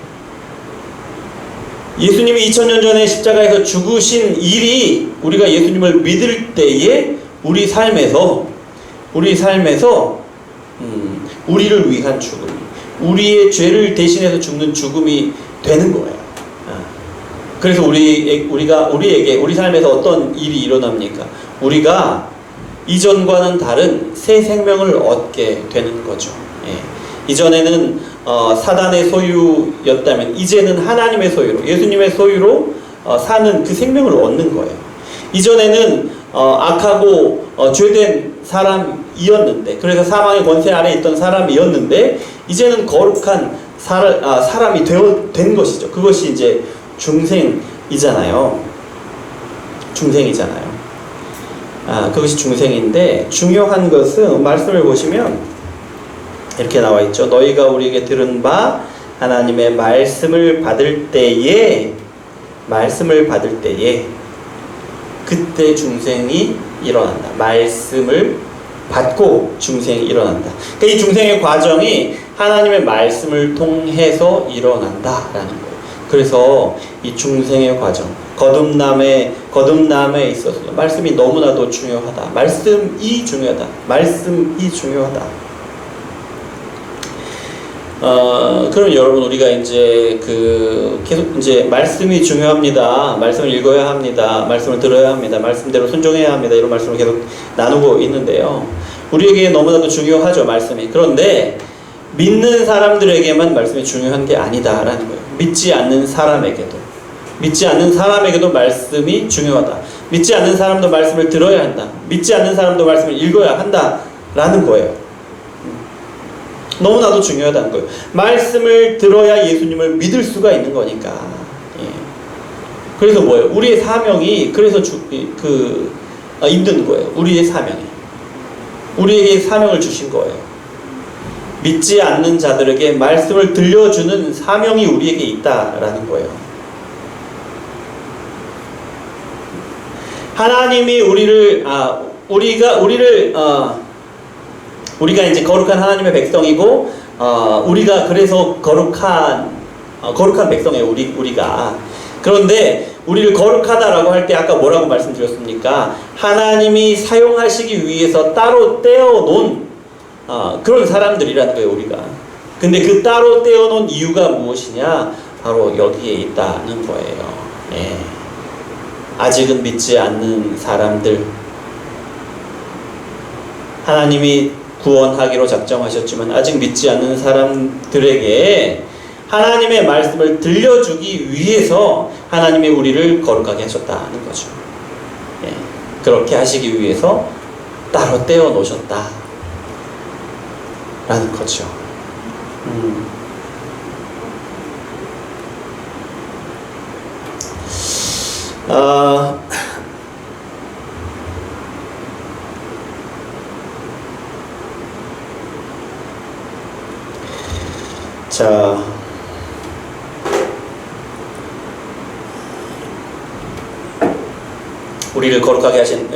예수님이 2000년 전에 십자가에서 죽으신 일이 우리가 예수님을 믿을 때에 우리 삶에서 우리를 위한 죽음, 우리의 죄를 대신해서 죽는 죽음이 되는 거예요. 그래서 우리 삶에서 어떤 일이 일어납니까? 우리가 이전과는 다른 새 생명을 얻게 되는 거죠. 이전에는 사단의 소유였다면 이제는 하나님의 소유로, 예수님의 소유로 사는 그 생명을 얻는 거예요. 이전에는 악하고 죄된 사람이었는데, 그래서 사망의 권세 아래 있던 사람이었는데 이제는 거룩한 사람이 된 것이죠. 그것이 이제 중생이잖아요. 그것이 중생인데, 중요한 것은 말씀을 보시면 이렇게 나와 있죠. 너희가 우리에게 들은 바 하나님의 말씀을 받을 때에 그때 중생이 일어난다. 말씀을 받고 중생이 일어난다. 그러니까 이 중생의 과정이 하나님의 말씀을 통해서 일어난다라는 거예요. 그래서 이 중생의 과정, 거듭남에 있어서 말씀이 너무나도 중요하다. 말씀이 중요하다. 그럼 여러분, 우리가 이제 계속 이제 말씀이 중요합니다. 말씀을 읽어야 합니다. 말씀을 들어야 합니다. 말씀대로 순종해야 합니다. 이런 말씀을 계속 나누고 있는데요. 우리에게 너무나도 중요하죠, 말씀이. 그런데 믿는 사람들에게만 말씀이 중요한 게 아니다라는 거예요. 믿지 않는 사람에게도 말씀이 중요하다. 믿지 않는 사람도 말씀을 들어야 한다. 믿지 않는 사람도 말씀을 읽어야 한다라는 거예요. 너무나도 중요하다는 거예요. 말씀을 들어야 예수님을 믿을 수가 있는 거니까. 그래서 뭐예요? 우리의 사명이 그래서 있는 거예요. 우리의 사명이. 우리에게 사명을 주신 거예요. 믿지 않는 자들에게 말씀을 들려주는 사명이 우리에게 있다라는 거예요. 하나님이 우리가 이제 거룩한 하나님의 백성이고, 우리가 그래서 거룩한 백성이에요, 우리가. 그런데 우리를 거룩하다라고 할 때 아까 뭐라고 말씀드렸습니까? 하나님이 사용하시기 위해서 따로 떼어놓은 그런 사람들이라는 거예요, 우리가. 근데 그 따로 떼어놓은 이유가 무엇이냐? 바로 여기에 있다는 거예요. 아직은 믿지 않는 사람들, 하나님이 구원하기로 작정하셨지만 아직 믿지 않는 사람들에게 하나님의 말씀을 들려주기 위해서 하나님이 우리를 거룩하게 하셨다는 거죠. 그렇게 하시기 위해서 따로 떼어 놓으셨다 라는 거죠. 자, 우리를 거룩하게 하신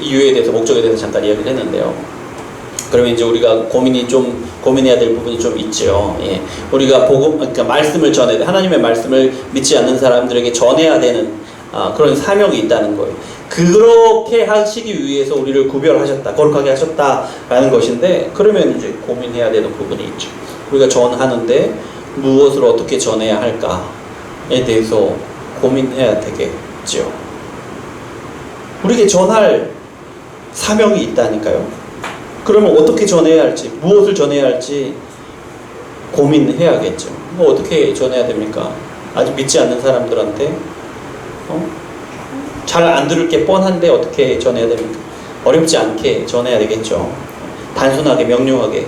이유에 대해서, 목적에 대해서 잠깐 이야기를 했는데요. 그러면 이제 우리가 고민해야 될 부분이 좀 있죠. 우리가 그러니까 말씀을 전해야 돼. 하나님의 말씀을 믿지 않는 사람들에게 전해야 되는 그런 사명이 있다는 거예요. 그렇게 하시기 위해서 우리를 구별하셨다, 거룩하게 하셨다라는 것인데, 그러면 이제 고민해야 되는 부분이 있죠. 우리가 전하는데 무엇을 어떻게 전해야 할까에 대해서 고민해야 되겠죠. 우리에게 전할 사명이 있다니까요. 그러면 어떻게 전해야 할지, 무엇을 전해야 할지 고민해야겠죠. 어떻게 전해야 됩니까? 아직 믿지 않는 사람들한테 잘 안 들을 게 뻔한데 어떻게 전해야 됩니까? 어렵지 않게 전해야 되겠죠. 단순하게, 명료하게.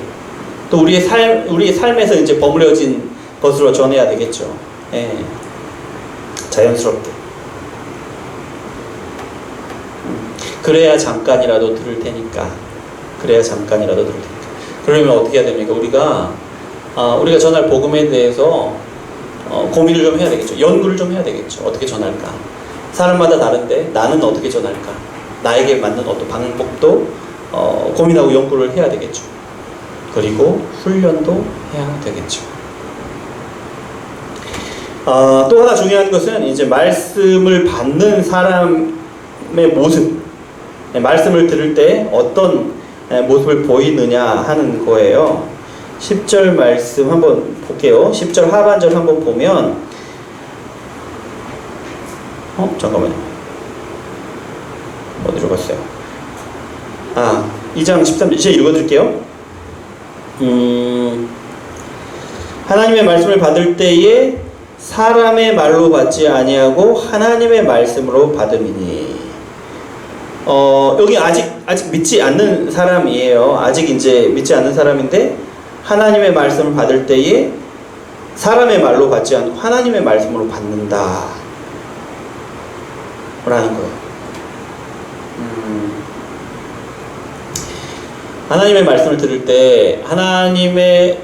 또 우리의 삶에서 이제 버무려진 것으로 전해야 되겠죠. 자연스럽게. 그래야 잠깐이라도 들을 테니까. 그러면 어떻게 해야 됩니까? 우리가 전할 복음에 대해서 고민을 좀 해야 되겠죠. 연구를 좀 해야 되겠죠. 어떻게 전할까? 사람마다 다른데 나는 어떻게 전할까? 나에게 맞는 어떤 방법도 고민하고 연구를 해야 되겠죠. 그리고 훈련도 해야 되겠죠. 또 하나 중요한 것은 이제 말씀을 받는 사람의 모습, 말씀을 들을 때 어떤 모습을 보이느냐 하는 거예요. 10절 말씀 한번 볼게요. 10절 하반절 한번 보면, 잠깐만요. 어디로 갔어요? 2장 13절 제가 읽어드릴게요. 하나님의 말씀을 받을 때에 사람의 말로 받지 아니하고 하나님의 말씀으로 받음이니. 여기 아직 믿지 않는 사람이에요. 아직 이제 믿지 않는 사람인데 하나님의 말씀을 받을 때에 사람의 말로 받지 않고 하나님의 말씀으로 받는다 라는 거예요. 하나님의 말씀을 들을 때 하나님의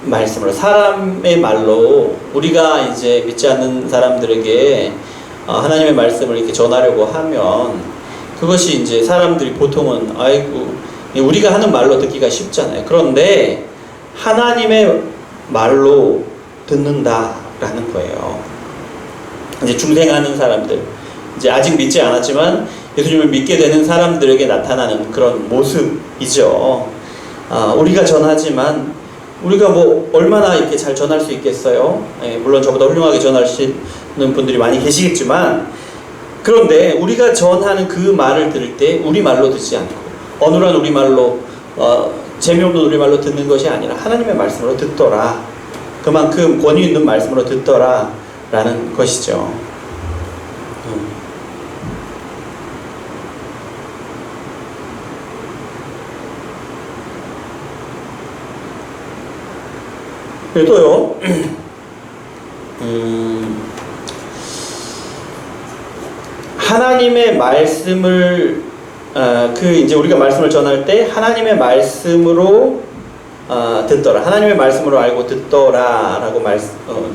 말씀으로 사람의 말로 우리가 이제 믿지 않는 사람들에게 하나님의 말씀을 이렇게 전하려고 하면 그것이 이제 사람들이 보통은 아이고 우리가 하는 말로 듣기가 쉽잖아요. 그런데 하나님의 말로 듣는다라는 거예요. 이제 중생하는 사람들, 이제 아직 믿지 않았지만 예수님을 믿게 되는 사람들에게 나타나는 그런 모습이죠. 우리가 전하지만 우리가 뭐 얼마나 이렇게 잘 전할 수 있겠어요? 물론 저보다 훌륭하게 전하시는 분들이 많이 계시겠지만, 그런데 우리가 전하는 그 말을 들을 때 우리 말로 듣지 않고 어눌한 우리 말로 재미없는 우리 말로 듣는 것이 아니라 하나님의 말씀으로 듣더라. 그만큼 권위 있는 말씀으로 듣더라 라는 것이죠. 또요, 하나님의 말씀을 이제 우리가 말씀을 전할 때 하나님의 말씀으로 듣더라, 하나님의 말씀으로 알고 듣더라라고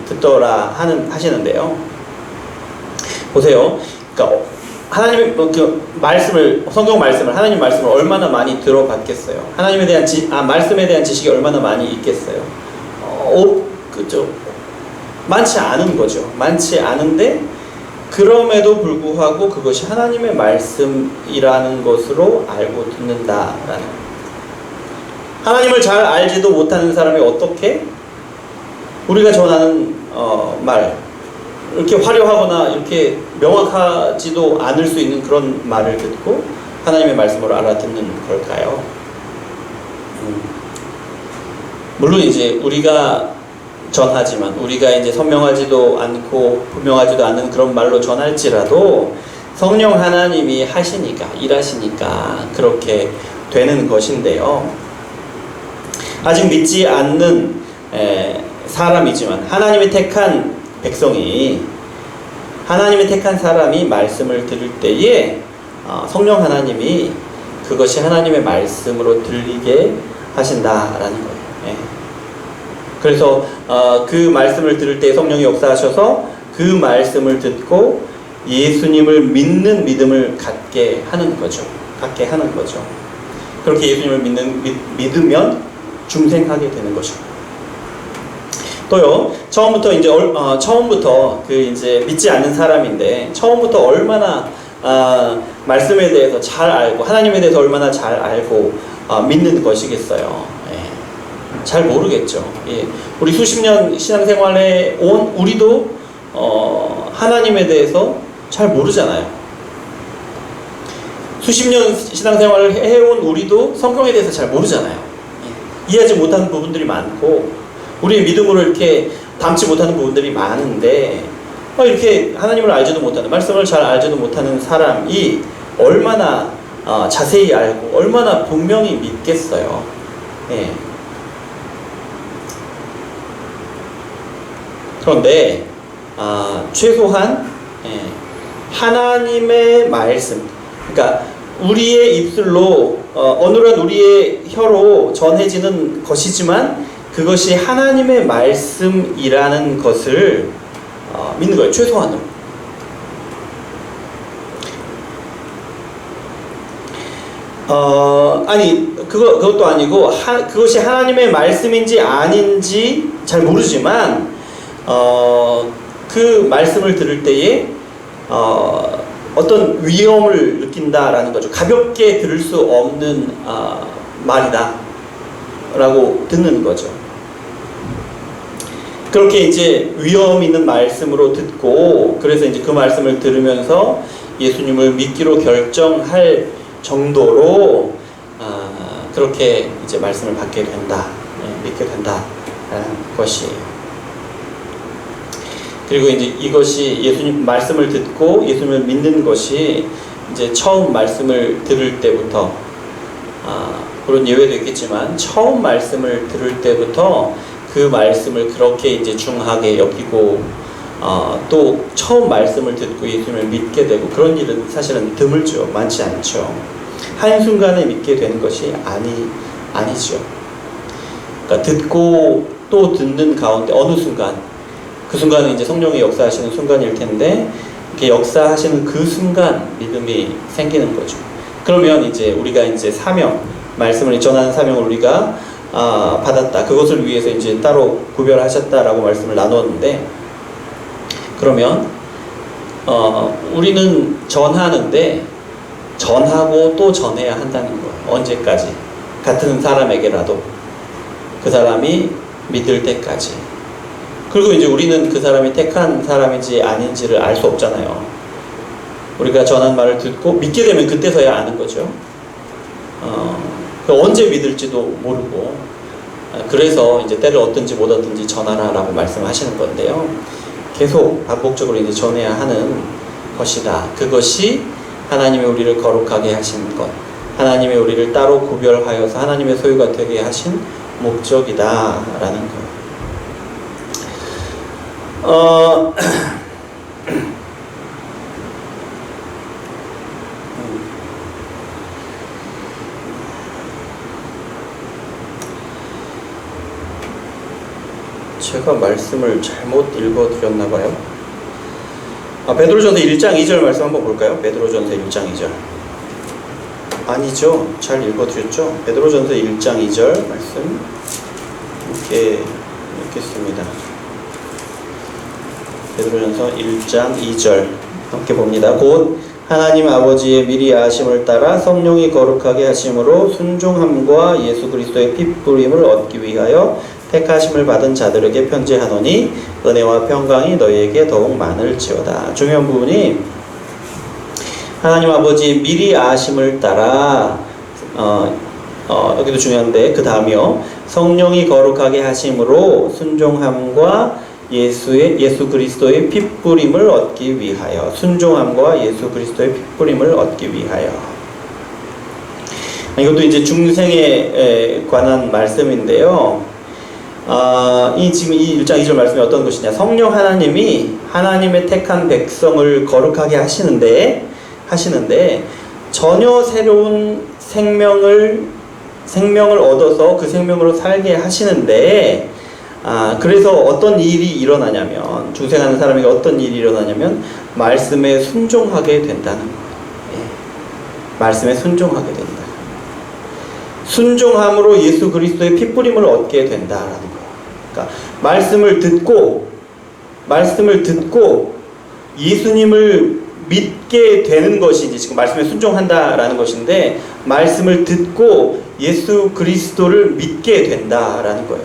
듣더라 하시는데요. 보세요. 그러니까 하나님의 말씀을, 성경 말씀을, 하나님 말씀을 얼마나 많이 들어봤겠어요? 하나님에 대한 말씀에 대한 지식이 얼마나 많이 있겠어요? 그죠? 많지 않은 거죠. 많지 않은데 그럼에도 불구하고 그것이 하나님의 말씀이라는 것으로 알고 듣는다라는. 하나님을 잘 알지도 못하는 사람이 어떻게 우리가 전하는 말, 이렇게 화려하거나 이렇게 명확하지도 않을 수 있는 그런 말을 듣고 하나님의 말씀으로 알아듣는 걸까요? 물론 이제 우리가 전하지만, 우리가 이제 선명하지도 않고 분명하지도 않은 그런 말로 전할지라도 성령 하나님이 하시니까, 일하시니까 그렇게 되는 것인데요. 아직 믿지 않는 사람이지만 하나님이 택한 백성이, 하나님이 택한 사람이 말씀을 들을 때에 성령 하나님이 그것이 하나님의 말씀으로 들리게 하신다라는 거예요. 그래서 그 말씀을 들을 때 성령이 역사하셔서 그 말씀을 듣고 예수님을 믿는 믿음을 갖게 하는 거죠. 그렇게 예수님을 믿으면 중생하게 되는 것이고. 또요, 처음부터 이제 믿지 않는 사람인데 처음부터 얼마나 말씀에 대해서 잘 알고 하나님에 대해서 얼마나 잘 알고 믿는 것이겠어요. 잘 모르겠죠. 우리 수십 년 신앙생활에 온 우리도 하나님에 대해서 잘 모르잖아요. 수십 년 신앙생활을 해온 우리도 성경에 대해서 잘 모르잖아요. 이해하지 못하는 부분들이 많고 우리의 믿음으로 이렇게 담지 못하는 부분들이 많은데 이렇게 하나님을 알지도 못하는, 말씀을 잘 알지도 못하는 사람이 얼마나 자세히 알고 얼마나 분명히 믿겠어요. 그런데 최소한 하나님의 말씀, 그러니까 우리의 입술로 어눌한 우리의 혀로 전해지는 것이지만 그것이 하나님의 말씀이라는 것을 믿는 거예요. 최소한으로. 그것도 아니고 그것이 하나님의 말씀인지 아닌지 잘 모르지만 그 말씀을 들을 때에 어떤 위험을 느낀다라는 거죠. 가볍게 들을 수 없는 말이다 라고 듣는 거죠. 그렇게 이제 위험 있는 말씀으로 듣고, 그래서 이제 그 말씀을 들으면서 예수님을 믿기로 결정할 정도로 그렇게 이제 말씀을 받게 된다, 믿게 된다라는 것이에요. 그리고 이제 이것이 예수님 말씀을 듣고 예수님을 믿는 것이 이제 처음 말씀을 들을 때부터, 물론 예외도 있겠지만 처음 말씀을 들을 때부터 그 말씀을 그렇게 이제 중하게 여기고 또 처음 말씀을 듣고 예수님을 믿게 되고, 그런 일은 사실은 드물죠. 많지 않죠. 한순간에 믿게 되는 것이 아니죠. 그러니까 듣고 또 듣는 가운데 어느 순간, 그 순간은 이제 성령이 역사하시는 순간일 텐데, 이렇게 역사하시는 그 순간 믿음이 생기는 거죠. 그러면 이제 우리가 이제 사명, 말씀을 전하는 사명을 우리가 받았다. 그것을 위해서 이제 따로 구별하셨다라고 말씀을 나눴는데, 그러면 우리는 전하는데 전하고 또 전해야 한다는 거예요. 언제까지? 같은 사람에게라도 그 사람이 믿을 때까지. 그리고 이제 우리는 그 사람이 택한 사람인지 아닌지를 알 수 없잖아요. 우리가 전한 말을 듣고 믿게 되면 그때서야 아는 거죠. 언제 믿을지도 모르고, 그래서 이제 때를 얻든지 못 얻든지 전하라라고 말씀하시는 건데요. 계속 반복적으로 이제 전해야 하는 것이다. 그것이 하나님의 우리를 거룩하게 하신 것, 하나님의 우리를 따로 구별하여서 하나님의 소유가 되게 하신 목적이다라는 것. 제가 말씀을 잘못 읽어드렸나봐요. 베드로전서 1장 2절 말씀 한번 볼까요? 베드로전서 1장 2절. 아니죠. 잘 읽어드렸죠? 베드로전서 1장 2절 말씀 함께 읽겠습니다. 베드로전서 1장 2절 함께 봅니다. 곧 하나님 아버지의 미리 아심을 따라 성령이 거룩하게 하심으로 순종함과 예수 그리스도의 피 뿌림을 얻기 위하여 택하심을 받은 자들에게 편지하노니 은혜와 평강이 너희에게 더욱 많을지어다. 중요한 부분이 하나님 아버지 미리 아심을 따라 여기도 중요한데 그 다음이요. 성령이 거룩하게 하심으로 순종함과 예수 그리스도의 피 뿌림을 얻기 위하여. 순종함과 예수 그리스도의 피 뿌림을 얻기 위하여. 이것도 이제 중생에 관한 말씀인데요. 지금 이 1장 2절 말씀이 어떤 것이냐. 성령 하나님이 하나님의 택한 백성을 거룩하게 하시는데 전혀 새로운 생명을 얻어서 그 생명으로 살게 하시는데, 그래서 어떤 일이 일어나냐면, 중생하는 사람에게 어떤 일이 일어나냐면 말씀에 순종하게 된다는 거예요. 말씀에 순종하게 된다. 순종함으로 예수 그리스도의 피 뿌림을 얻게 된다라는 거예요. 그러니까 말씀을 듣고 예수님을 믿게 되는 것이 이제 지금 말씀에 순종한다라는 것인데, 말씀을 듣고 예수 그리스도를 믿게 된다라는 거예요.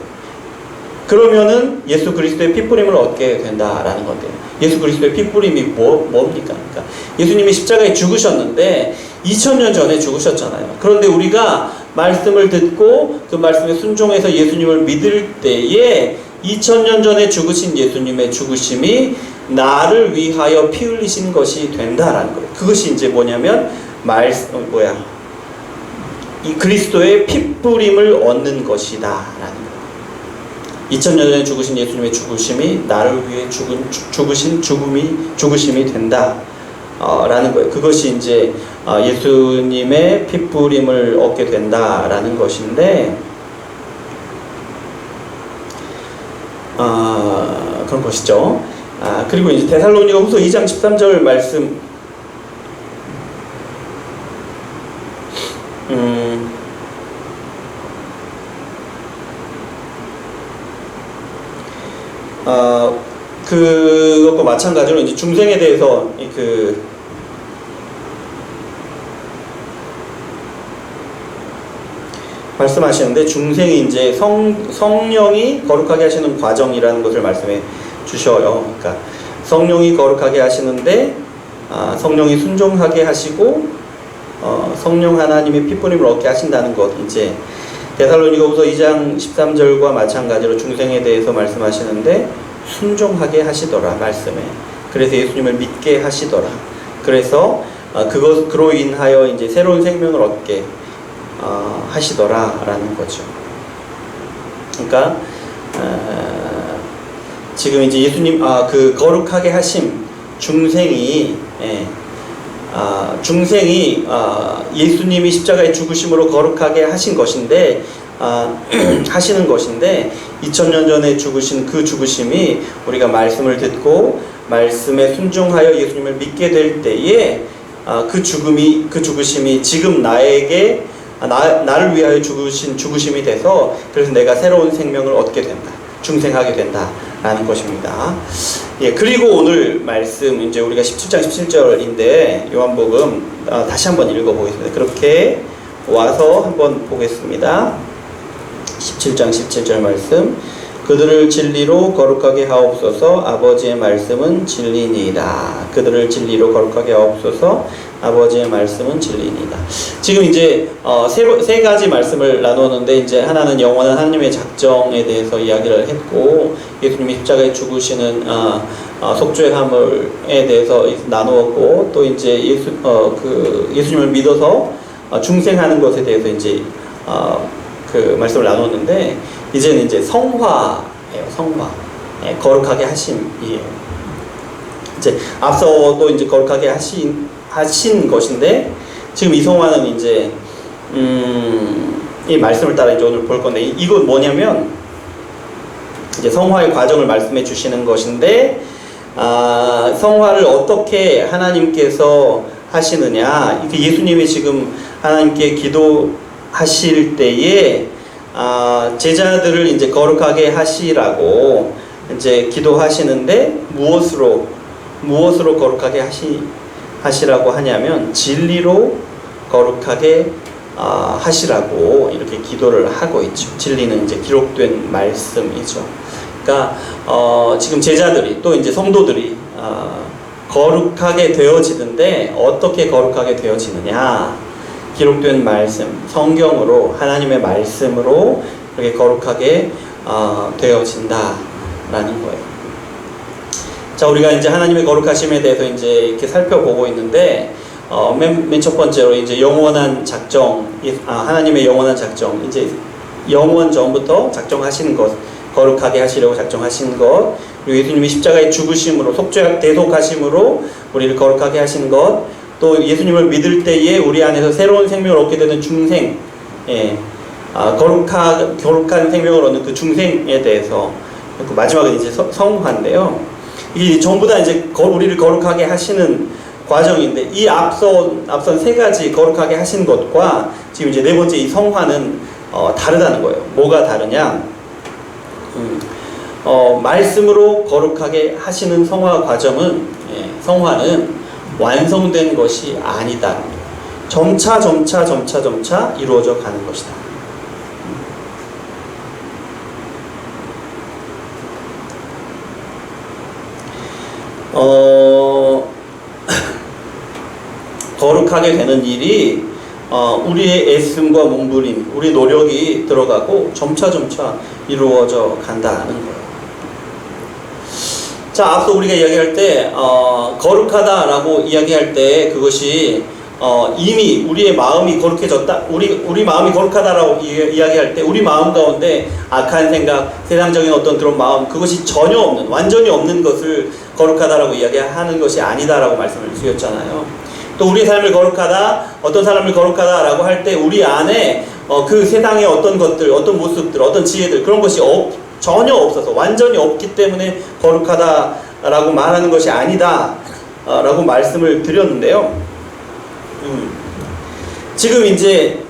그러면은 예수 그리스도의 피 뿌림을 얻게 된다라는 건데요. 예수 그리스도의 피 뿌림이 뭡니까? 그러니까 예수님이 십자가에 죽으셨는데 2000년 전에 죽으셨잖아요. 그런데 우리가 말씀을 듣고 그 말씀에 순종해서 예수님을 믿을 때에 2000년 전에 죽으신 예수님의 죽으심이 나를 위하여 피 흘리신 것이 된다라는 거예요. 그것이 이제 뭐냐면 이 그리스도의 피 뿌림을 얻는 것이다라는 거예요. 2000년 전에 죽으신 예수님의 죽으심이 나를 위해 죽으심이 된다. 라는 거예요. 그것이 이제 예수님의 피 뿌림을 얻게 된다라는 것인데, 그런 것이죠. 그리고 이제 데살로니가 후서 2장 13절 말씀, 그것과 마찬가지로 이제 중생에 대해서 말씀하시는데, 중생이 이제 성령이 거룩하게 하시는 과정이라는 것을 말씀해 주셔요. 그러니까 성령이 거룩하게 하시는데, 성령이 순종하게 하시고, 성령 하나님의 피뿌림을 얻게 하신다는 것. 이제 데살로니가후서 2장 13절과 마찬가지로 중생에 대해서 말씀하시는데, 순종하게 하시더라, 말씀에. 그래서 예수님을 믿게 하시더라. 그래서 그로 인하여 이제 새로운 생명을 얻게 하시더라라는 거죠. 그러니까 지금 이제 예수님 그 거룩하게 하심, 중생이 중생이 예수님이 십자가의 죽으심으로 거룩하게 하신 것인데 하시는 것인데 2000년 전에 죽으신 그 죽으심이 우리가 말씀을 듣고 말씀에 순종하여 예수님을 믿게 될 때에 그 죽으심이 지금 나에게 나를 위하여 죽으신 죽으심이 돼서 그래서 내가 새로운 생명을 얻게 된다. 중생하게 된다라는 것입니다. 예, 그리고 오늘 말씀 이제 우리가 17장 17절인데 요한복음 다시 한번 읽어보겠습니다. 그렇게 와서 한번 보겠습니다. 17장 17절 말씀. 그들을 진리로 거룩하게 하옵소서. 아버지의 말씀은 진리니이다. 그들을 진리로 거룩하게 하옵소서. 아버지의 말씀은 진리니이다. 지금 이제 세 가지 말씀을 나누었는데 이제 하나는 영원한 하나님의 작정에 대해서 이야기를 했고 예수님이 십자가에 죽으시는 속죄함에 대해서 나누었고 또 이제 예수님을 믿어서 중생하는 것에 대해서 이제 그 말씀을 나눴는데 이제는 이제 성화예요. 성화. 예, 거룩하게 하심이에요. 이제 앞서도 이제 거룩하게 하신 것인데 지금 이 성화는 이제 이 말씀을 따라 이제 오늘 볼 건데 이건 뭐냐면 이제 성화의 과정을 말씀해 주시는 것인데 성화를 어떻게 하나님께서 하시느냐? 이게 예수님이 지금 하나님께 기도하실 때에 제자들을 이제 거룩하게 하시라고 이제 기도하시는데 무엇으로 거룩하게 하시라고 하냐면 진리로 거룩하게 하시라고 이렇게 기도를 하고 있죠. 진리는 이제 기록된 말씀이죠. 그러니까 지금 제자들이 또 이제 성도들이 거룩하게 되어지는데 어떻게 거룩하게 되어지느냐? 기록된 말씀, 성경으로 하나님의 말씀으로 이렇게 거룩하게 되어진다라는 거예요. 자, 우리가 이제 하나님의 거룩하심에 대해서 이제 이렇게 살펴보고 있는데 맨 첫 번째로 이제 영원한 작정, 하나님의 영원한 작정, 이제 영원 전부터 작정하시는 것, 거룩하게 하시려고 작정하신 것, 그리고 예수님이 십자가의 죽으심으로 대속하심으로 우리를 거룩하게 하시는 것, 또 예수님을 믿을 때에 우리 안에서 새로운 생명을 얻게 되는 중생, 거룩한 생명을 얻는 그 중생에 대해서, 그 마지막은 이제 성화인데요. 이 전부 다 이제 우리를 거룩하게 하시는 과정인데 이 앞선 세 가지 거룩하게 하신 것과 지금 이제 네 번째 이 성화는 다르다는 거예요. 뭐가 다르냐? 말씀으로 거룩하게 하시는 성화는 완성된 것이 아니다. 점차 이루어져 가는 것이다. 거룩하게 되는 일이 우리의 애씀과 몸부림, 우리 노력이 들어가고 점차 이루어져 간다는 거예요. 자, 앞서 우리가 이야기할 때 거룩하다라고 이야기할 때 그것이 이미 우리의 마음이 거룩해졌다. 우리 마음이 거룩하다라고 이야기할 때 우리 마음 가운데 악한 생각, 세상적인 어떤 그런 마음, 그것이 전혀 없는, 완전히 없는 것을 거룩하다라고 이야기하는 것이 아니다라고 말씀을 드렸잖아요. 또 우리의 삶을 거룩하다, 어떤 사람을 거룩하다라고 할 때 우리 안에 그 세상의 어떤 것들, 어떤 모습들, 어떤 지혜들, 그런 것이 전혀 없어서 완전히 없기 때문에 거룩하다라고 말하는 것이 아니다 라고 말씀을 드렸는데요. 지금 이제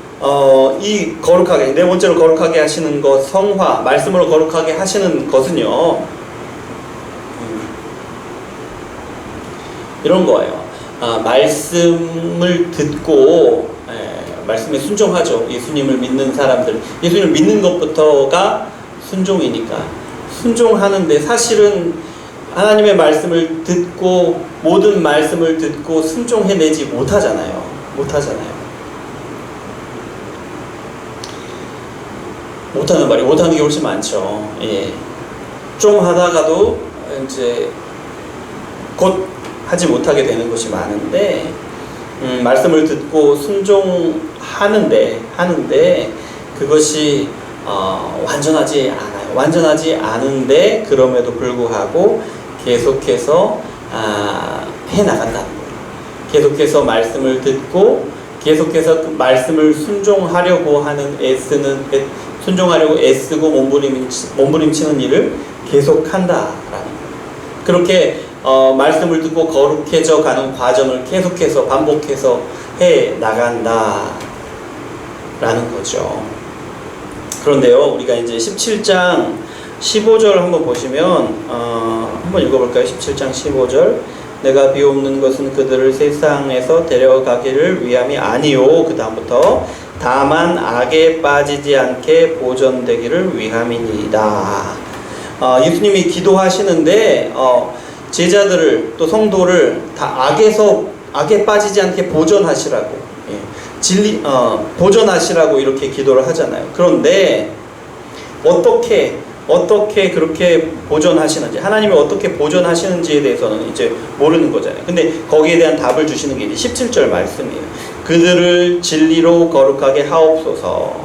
이 거룩하게, 네 번째로 거룩하게 하시는 것, 성화, 말씀으로 거룩하게 하시는 것은요, 이런 거예요. 말씀을 듣고 말씀에 순종하죠. 예수님을 믿는 사람들, 예수님을 믿는 것부터가 순종이니까 순종하는데 사실은 하나님의 말씀을 듣고 모든 말씀을 듣고 순종해내지 못하잖아요. 못하는 게 훨씬 많죠. 예. 좀 하다가도 이제 곧 하지 못하게 되는 것이 많은데 말씀을 듣고 순종하는데 그것이 완전하지 않아요. 완전하지 않은데 그럼에도 불구하고 계속해서 해나간다는 거예요. 계속해서 말씀을 듣고 계속해서 그 말씀을 순종하려고 애쓰고 몸부림치는 일을 계속한다라는 거예요. 그렇게 말씀을 듣고 거룩해져 가는 과정을 계속해서 반복해서 해 나간다라는 거죠. 그런데요, 우리가 이제 17장 15절 한번 보시면 한번 읽어볼까요? 17장 15절. 내가 비옵는 것은 그들을 세상에서 데려가기를 위함이 아니요. 그 다음부터 다만 악에 빠지지 않게 보존되기를 위함이니이다. 예수님이 기도하시는데 제자들을 또 성도를 다 악에 빠지지 않게 보존하시라고, 보존하시라고 이렇게 기도를 하잖아요. 그런데 어떻게 그렇게 보존하시는지, 하나님이 어떻게 보존하시는지에 대해서는 이제 모르는 거잖아요. 근데 거기에 대한 답을 주시는 게 이제 17절 말씀이에요. 그들을 진리로 거룩하게 하옵소서.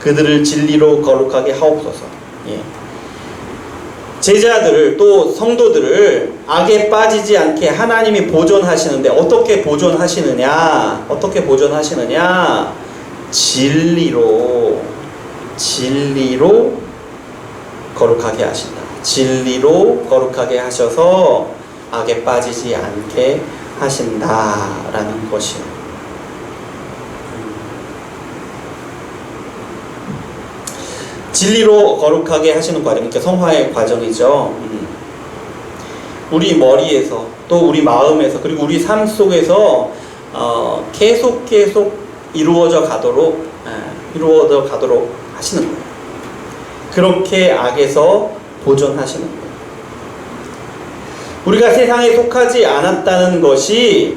그들을 진리로 거룩하게 하옵소서. 예. 제자들을 또 성도들을 악에 빠지지 않게 하나님이 보존하시는데 어떻게 보존하시느냐? 진리로 거룩하게 하신다. 진리로 거룩하게 하셔서 악에 빠지지 않게 하신다라는 것이요. 진리로 거룩하게 하시는 과정, 그러니까 성화의 과정이죠. 우리 머리에서 또 우리 마음에서 그리고 우리 삶 속에서 계속 이루어져 가도록 하시는 거예요. 그렇게 악에서 보존하시는 거예요. 우리가 세상에 속하지 않았다는 것이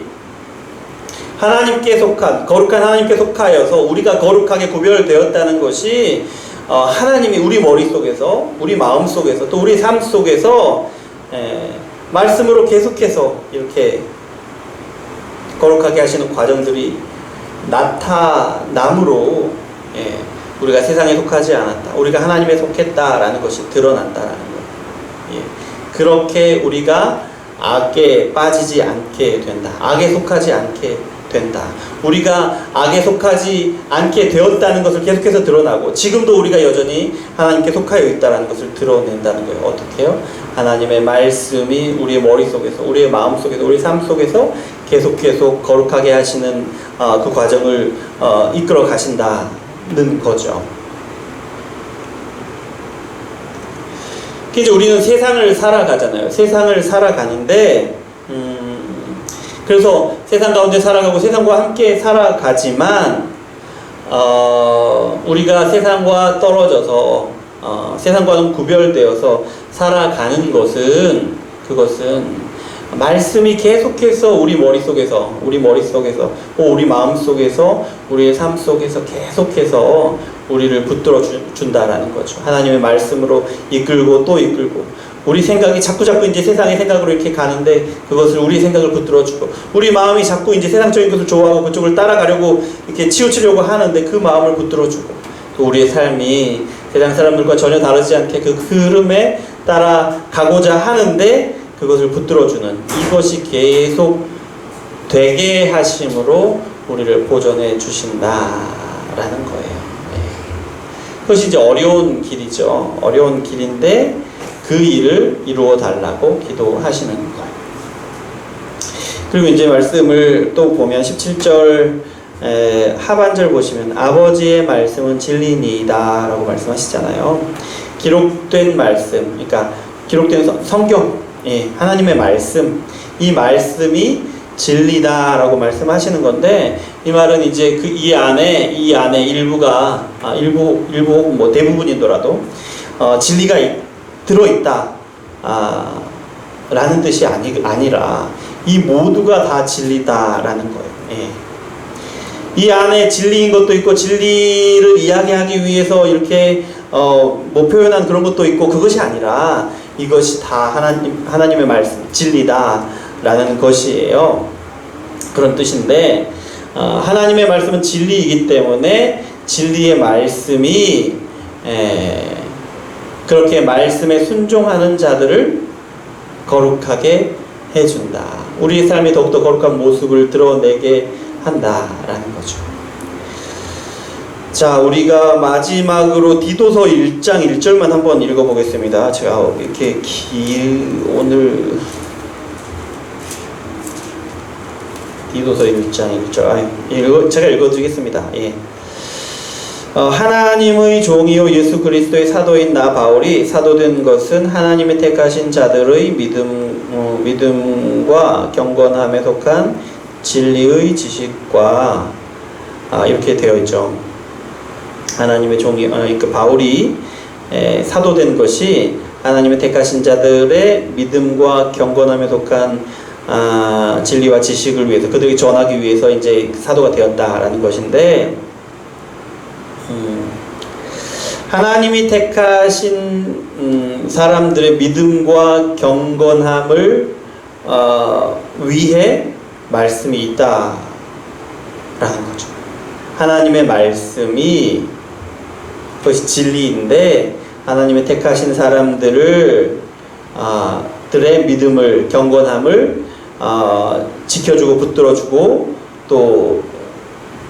하나님께 속한, 거룩한 하나님께 속하여서 우리가 거룩하게 구별되었다는 것이 하나님이 우리 머릿속에서, 우리 마음속에서, 또 우리 삶 속에서 말씀으로 계속해서 이렇게 거룩하게 하시는 과정들이 나타남으로 우리가 세상에 속하지 않았다, 우리가 하나님에 속했다라는 것이 드러난다라는 거예요. 그렇게 우리가 악에 빠지지 않게 된다, 악에 속하지 않게 된다, 우리가 악에 속하지 않게 되었다는 것을 계속해서 드러나고 지금도 우리가 여전히 하나님께 속하여 있다는 것을 드러낸다는 거예요. 어떻게 해요? 하나님의 말씀이 우리의 머릿속에서, 우리의 마음속에서, 우리 삶 속에서 계속 거룩하게 하시는 그 과정을 이끌어 가신다는 거죠. 이제 우리는 세상을 살아가잖아요. 세상을 살아가는데 그래서 세상 가운데 살아가고 세상과 함께 살아가지만 우리가 세상과 떨어져서 세상과는 구별되어서 살아가는 것은, 그것은 말씀이 계속해서 우리 머릿속에서, 우리 마음속에서, 우리의 삶 속에서 계속해서 우리를 붙들어 준다라는 거죠. 하나님의 말씀으로 이끌고 또 이끌고, 우리 생각이 자꾸 이제 세상의 생각으로 이렇게 가는데 그것을, 우리 생각을 붙들어주고, 우리 마음이 자꾸 이제 세상적인 것을 좋아하고 그쪽을 따라가려고 이렇게 치우치려고 하는데 그 마음을 붙들어주고, 또 우리의 삶이 세상 사람들과 전혀 다르지 않게 그 흐름에 따라가고자 하는데 그것을 붙들어주는, 이것이 계속 되게 하심으로 우리를 보존해 주신다라는 거예요. 그것이 이제 어려운 길이죠. 어려운 길인데 그 일을 이루어 달라고 기도하시는 거예요. 그리고 이제 말씀을 또 보면 17절 하반절 보시면 아버지의 말씀은 진리니이다 라고 말씀하시잖아요. 기록된 말씀, 그러니까 기록된 성경, 하나님의 말씀, 이 말씀이 진리다 라고 말씀하시는 건데, 이 말은 이제 이 안에 일부가 일부 혹은 뭐 대부분이더라도 진리가 들어있다 라는 뜻이 아니라 이 모두가 다 진리다라는 거예요. 이 안에 진리인 것도 있고, 진리를 이야기하기 위해서 이렇게 뭐 표현한 그런 것도 있고, 그것이 아니라 이것이 다 하나님의 말씀, 진리다라는 것이에요. 그런 뜻인데, 하나님의 말씀은 진리이기 때문에 진리의 말씀이 그렇게 말씀에 순종하는 자들을 거룩하게 해준다. 우리의 삶이 더욱더 거룩한 모습을 드러내게 한다라는 거죠. 자, 우리가 마지막으로 디도서 1장 1절만 한번 읽어보겠습니다. 제가 이렇게 오늘 디도서 1장 1절 제가 읽어드리겠습니다. 예. 하나님의 종이요 예수 그리스도의 사도인 나 바울이 사도된 것은 하나님의 택하신 자들의 믿음과 경건함에 속한 진리의 지식과 이렇게 되어 있죠. 하나님의 종이 그 바울이 사도된 것이 하나님의 택하신 자들의 믿음과 경건함에 속한 진리와 지식을 위해서 그들에게 전하기 위해서 이제 사도가 되었다라는 것인데, 하나님이 택하신 사람들의 믿음과 경건함을 위해 말씀이 있다라는 거죠. 하나님의 말씀이 그것이 진리인데 하나님의 택하신 사람들을 들의 믿음을 경건함을 지켜주고 붙들어주고 또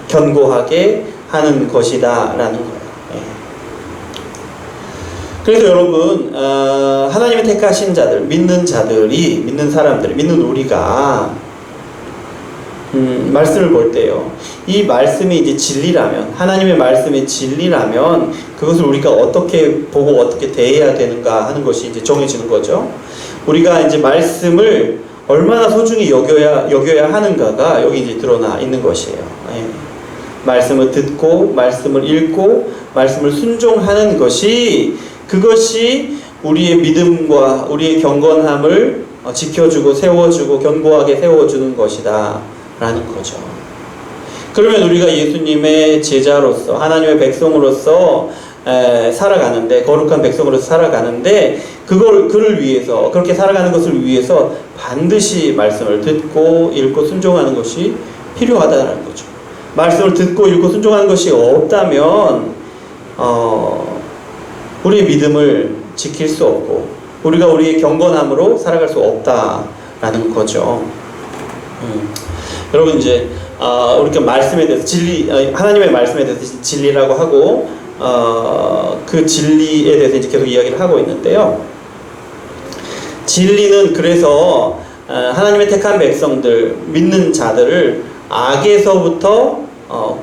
견고하게 하는 것이다 라는 거예요. 그래서 여러분, 하나님의 택하신 자들, 믿는 자들이, 믿는 사람들, 믿는 우리가 말씀을 볼 때요, 이 말씀이 이제 진리라면, 하나님의 말씀이 진리라면 그것을 우리가 어떻게 보고 어떻게 대해야 되는가 하는 것이 이제 정해지는 거죠. 우리가 이제 말씀을 얼마나 소중히 여겨야 하는가가 여기 이제 드러나 있는 것이에요. 말씀을 듣고 말씀을 읽고 말씀을 순종하는 것이, 그것이 우리의 믿음과 우리의 경건함을 지켜주고 세워주고 견고하게 세워주는 것이다 라는 거죠. 그러면 우리가 예수님의 제자로서 하나님의 백성으로서 살아가는데, 거룩한 백성으로서 살아가는데, 그를 위해서, 그렇게 살아가는 것을 위해서 반드시 말씀을 듣고 읽고 순종하는 것이 필요하다는 거죠. 말씀을 듣고 읽고 순종하는 것이 없다면 우리의 믿음을 지킬 수 없고 우리가 우리의 경건함으로 살아갈 수 없다라는 거죠. 여러분, 이제 우리가 말씀에 대해서 하나님의 말씀에 대해서 진리라고 하고 그 진리에 대해서 이제 계속 이야기를 하고 있는데요. 진리는 그래서 하나님의 택한 백성들, 믿는 자들을 악에서부터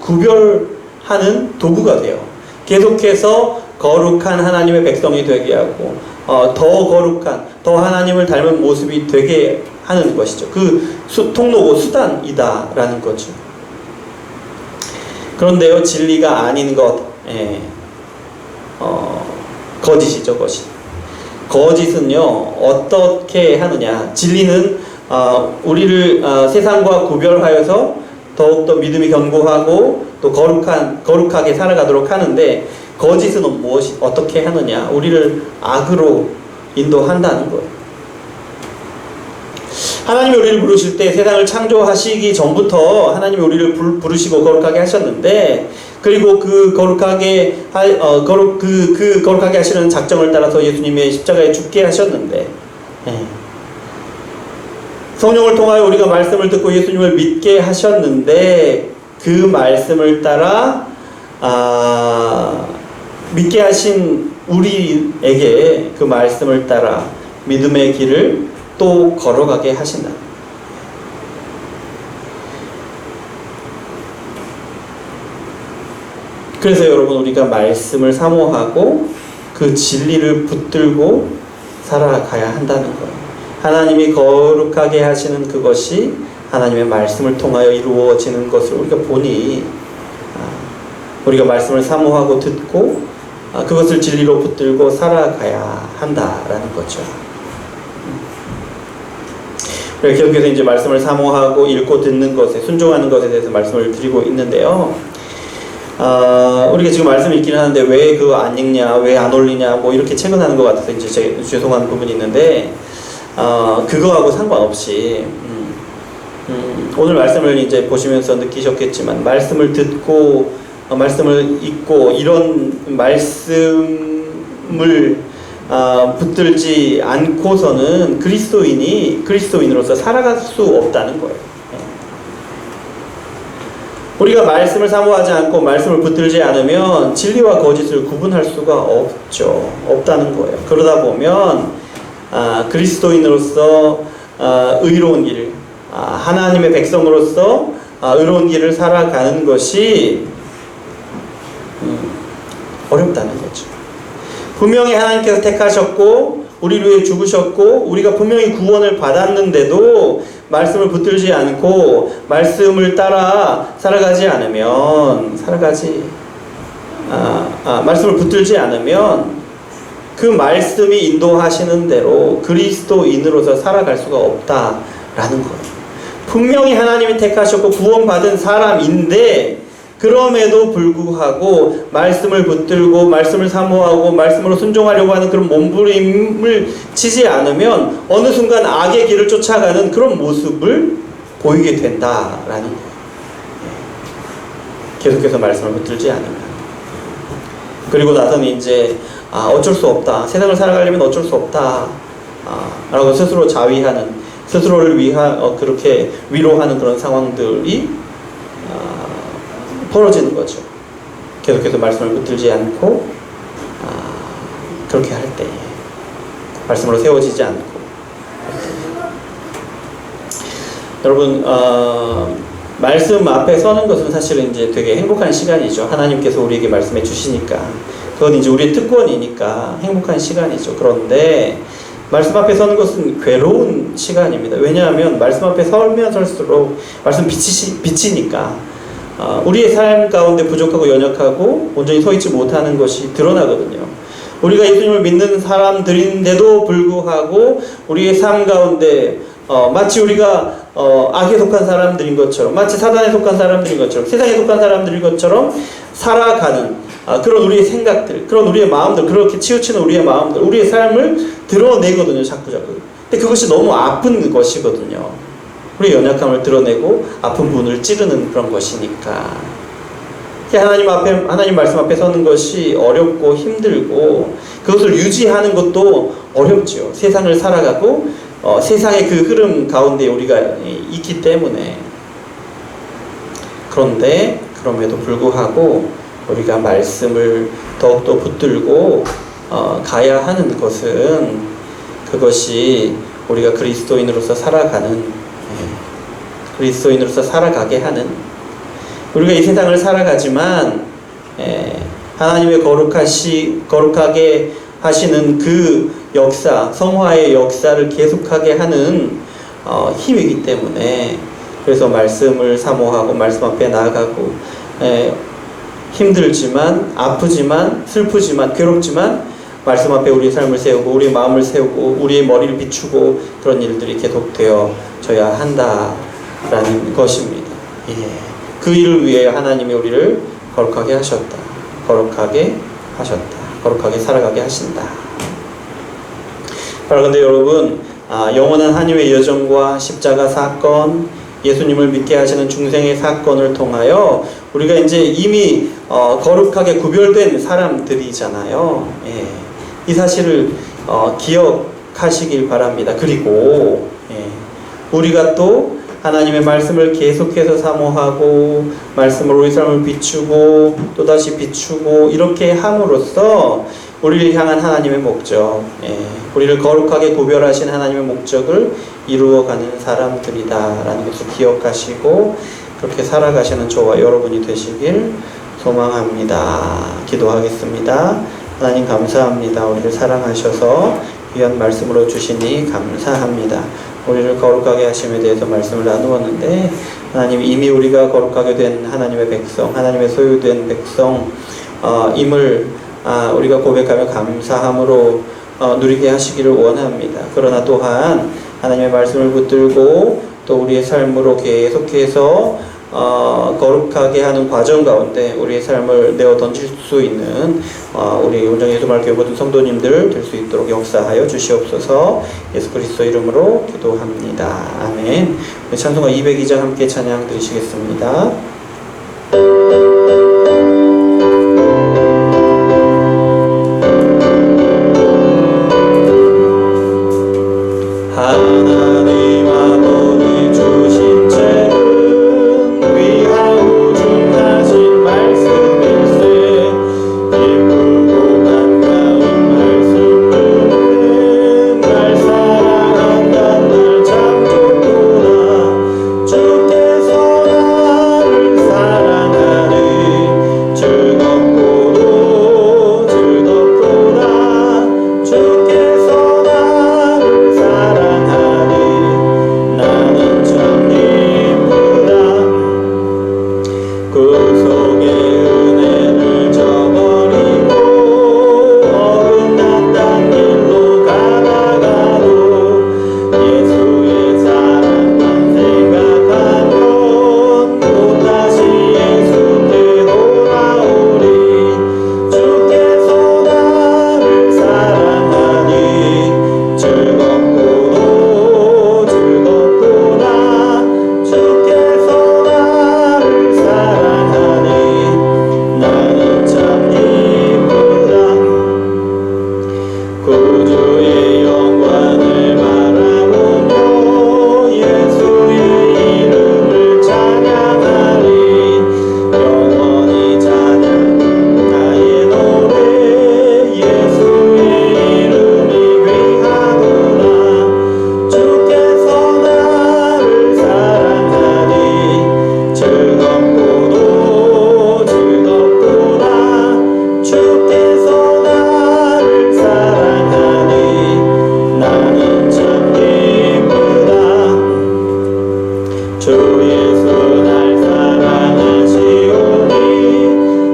구별하는 도구가 돼요. 계속해서 거룩한 하나님의 백성이 되게 하고 더 거룩한, 더 하나님을 닮은 모습이 되게 하는 것이죠. 그 통로고 수단이다 라는 거죠. 그런데요, 진리가 아닌 것, 거짓이죠. 거짓은요 어떻게 하느냐, 진리는 우리를 세상과 구별하여서 더욱더 믿음이 견고하고 또 거룩하게 살아가도록 하는데, 거짓은 어떻게 하느냐, 우리를 악으로 인도한다는 거예요. 하나님이 우리를 부르실 때 세상을 창조하시기 전부터 하나님이 우리를 부르시고 거룩하게 하셨는데, 그리고 그 거룩하게 하시는 작정을 따라서 예수님의 십자가에 죽게 하셨는데, 성령을 통하여 우리가 말씀을 듣고 예수님을 믿게 하셨는데, 그 말씀을 따라 믿게 하신 우리에게 그 말씀을 따라 믿음의 길을 또 걸어가게 하신다. 그래서 여러분, 우리가 말씀을 사모하고 그 진리를 붙들고 살아가야 한다는 거예요. 하나님이 거룩하게 하시는 그것이 하나님의 말씀을 통하여 이루어지는 것을 우리가 보니, 우리가 말씀을 사모하고 듣고 그것을 진리로 붙들고 살아가야 한다라는 거죠. 계속해서 이제 말씀을 사모하고 읽고 듣는 것에, 순종하는 것에 대해서 말씀을 드리고 있는데요. 우리가 지금 말씀을 읽기는 하는데 왜 그거 안 읽냐, 왜 안 올리냐, 뭐 이렇게 체근하는 것 같아서 이제 제가 죄송한 부분이 있는데, 그거하고 상관없이 오늘 말씀을 이제 보시면서 느끼셨겠지만, 말씀을 듣고 말씀을 읽고 이런 말씀을 붙들지 않고서는 그리스도인으로서 살아갈 수 없다는 거예요. 우리가 말씀을 사모하지 않고 말씀을 붙들지 않으면 진리와 거짓을 구분할 수가 없다는 거예요. 그러다 보면 그리스도인으로서 의로운 길, 하나님의 백성으로서 의로운 길을 살아가는 것이 어렵다는 거죠. 분명히 하나님께서 택하셨고 우리를 위해 죽으셨고 우리가 분명히 구원을 받았는데도 말씀을 붙들지 않고 말씀을 따라 살아가지 않으면 말씀을 붙들지 않으면 그 말씀이 인도하시는 대로 그리스도인으로서 살아갈 수가 없다라는 거예요. 분명히 하나님이 택하셨고 구원받은 사람인데 그럼에도 불구하고 말씀을 붙들고 말씀을 사모하고 말씀으로 순종하려고 하는 그런 몸부림을 치지 않으면 어느 순간 악의 길을 쫓아가는 그런 모습을 보이게 된다라는 거예요. 계속해서 말씀을 붙들지 않으면. 그리고 나서는 이제 어쩔 수 없다. 세상을 살아가려면 어쩔 수 없다. 라고 스스로 자위하는, 스스로를 그렇게 위로하는 그런 상황들이 벌어지는 거죠. 계속해서 말씀을 붙들지 않고 그렇게 할 때, 말씀으로 세워지지 않고. 여러분, 말씀 앞에 서는 것은 사실은 이제 되게 행복한 시간이죠. 하나님께서 우리에게 말씀해 주시니까. 그건 이제 우리의 특권이니까 행복한 시간이죠. 그런데 말씀 앞에 서는 것은 괴로운 시간입니다. 왜냐하면 말씀 앞에 서면 설수록 말씀 비치니까 우리의 삶 가운데 부족하고 연약하고 온전히 서 있지 못하는 것이 드러나거든요. 우리가 예수님을 믿는 사람들인데도 불구하고 우리의 삶 가운데 마치 우리가 악에 속한 사람들인 것처럼, 마치 사단에 속한 사람들인 것처럼, 세상에 속한 사람들인 것처럼 살아가는 그런 우리의 생각들, 그런 우리의 마음들, 그렇게 치우치는 우리의 마음들, 우리의 삶을 드러내거든요, 자꾸. 근데 그것이 너무 아픈 것이거든요. 우리의 연약함을 드러내고 아픈 분을 찌르는 그런 것이니까. 하나님 말씀 앞에 서는 것이 어렵고 힘들고 그것을 유지하는 것도 어렵죠. 세상을 살아가고 세상의 그 흐름 가운데 우리가 있기 때문에. 그런데 그럼에도 불구하고 우리가 말씀을 더욱더 붙들고 가야 하는 것은 그것이 우리가 그리스도인으로서 살아가게 하는, 우리가 이 세상을 살아가지만 하나님의 거룩하게 하시는 그 역사, 성화의 역사를 계속하게 하는 힘이기 때문에, 그래서 말씀을 사모하고 말씀 앞에 나아가고 힘들지만 아프지만 슬프지만 괴롭지만 말씀 앞에 우리의 삶을 세우고 우리의 마음을 세우고 우리의 머리를 비추고 그런 일들이 계속되어져야 한다라는 것입니다. 그 일을 위해 하나님이 우리를 거룩하게 하셨다. 거룩하게 살아가게 하신다. 그런데 여러분, 영원한 하나님의 여정과 십자가 사건, 예수님을 믿게 하시는 중생의 사건을 통하여 우리가 이제 이미 거룩하게 구별된 사람들이잖아요. 이 사실을 기억하시길 바랍니다. 그리고 우리가 또 하나님의 말씀을 계속해서 사모하고 말씀으로 우리 삶을 비추고 또다시 비추고 이렇게 함으로써 우리를 향한 하나님의 목적, 우리를 거룩하게 구별하신 하나님의 목적을 이루어가는 사람들이다라는 것을 기억하시고 그렇게 살아가시는 저와 여러분이 되시길 소망합니다. 기도하겠습니다. 하나님 감사합니다. 우리를 사랑하셔서 귀한 말씀으로 주시니 감사합니다. 우리를 거룩하게 하심에 대해서 말씀을 나누었는데 하나님, 이미 우리가 거룩하게 된 하나님의 백성, 하나님의 소유된 백성임을 우리가 고백하며 감사함으로 누리게 하시기를 원합니다. 그러나 또한 하나님의 말씀을 붙들고 또 우리의 삶으로 계속해서 거룩하게 하는 과정 가운데 우리의 삶을 내어 던질 수 있는 우리 온정예수말교회 모든 성도님들 될 수 있도록 역사하여 주시옵소서. 예수 그리스도 이름으로 기도합니다. 아멘. 찬송가 202장 함께 찬양 드리시겠습니다. 주 예수 날 사랑하시오니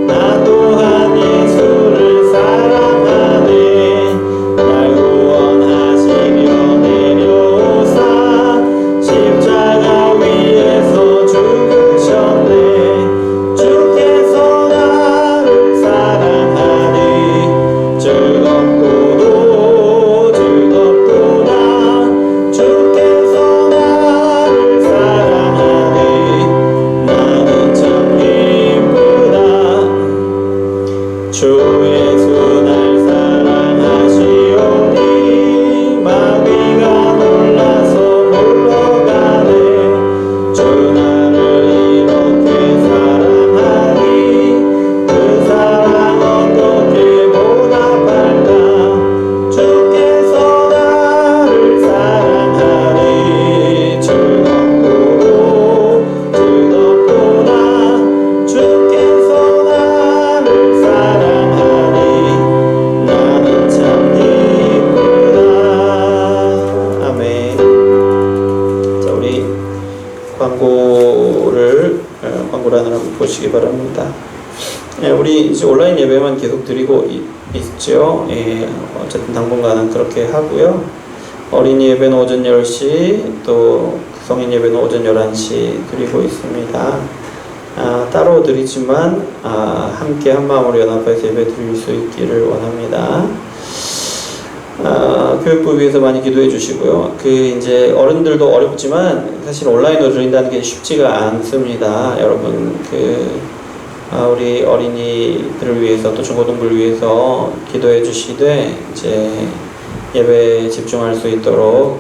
나 또한 예수를 사랑하네. 날 구원하시려 내려오사 십자가 위에서 죽으셨네. 주께서 나를 사랑하니 즐겁도다 주께서 나를 사랑하니 나는 참 기쁘다. 주 예수 날 사랑하시오니 마귀가 놀라서 물러가네. 주 나를 이렇게 사랑하니 그 사랑 어떻게 보답할까. 주께서 나를 사랑하니 즐겁도다 주께서 나를 사랑하니 나는 참 기쁘다. 아멘. 자, 우리 광고란을 한번 보시기 바랍니다. 우리 이제 온라인 예배만 계속 드리고 있죠. 어쨌든 당분간은 그렇게 하고요. 어린이 예배는 오전 10시, 또 성인 예배는 오전 11시 드리고 있습니다. 따로 드리지만 함께 한마음으로 연합해서 예배 드릴 수 있기를 원합니다. 교육부 위해서 많이 기도해 주시고요. 이제 어른들도 어렵지만 사실 온라인으로 드린다는 게 쉽지가 않습니다. 여러분 우리 어린이들을 위해서 또 중고등부를 위해서 기도해 주시되 이제 예배에 집중할 수 있도록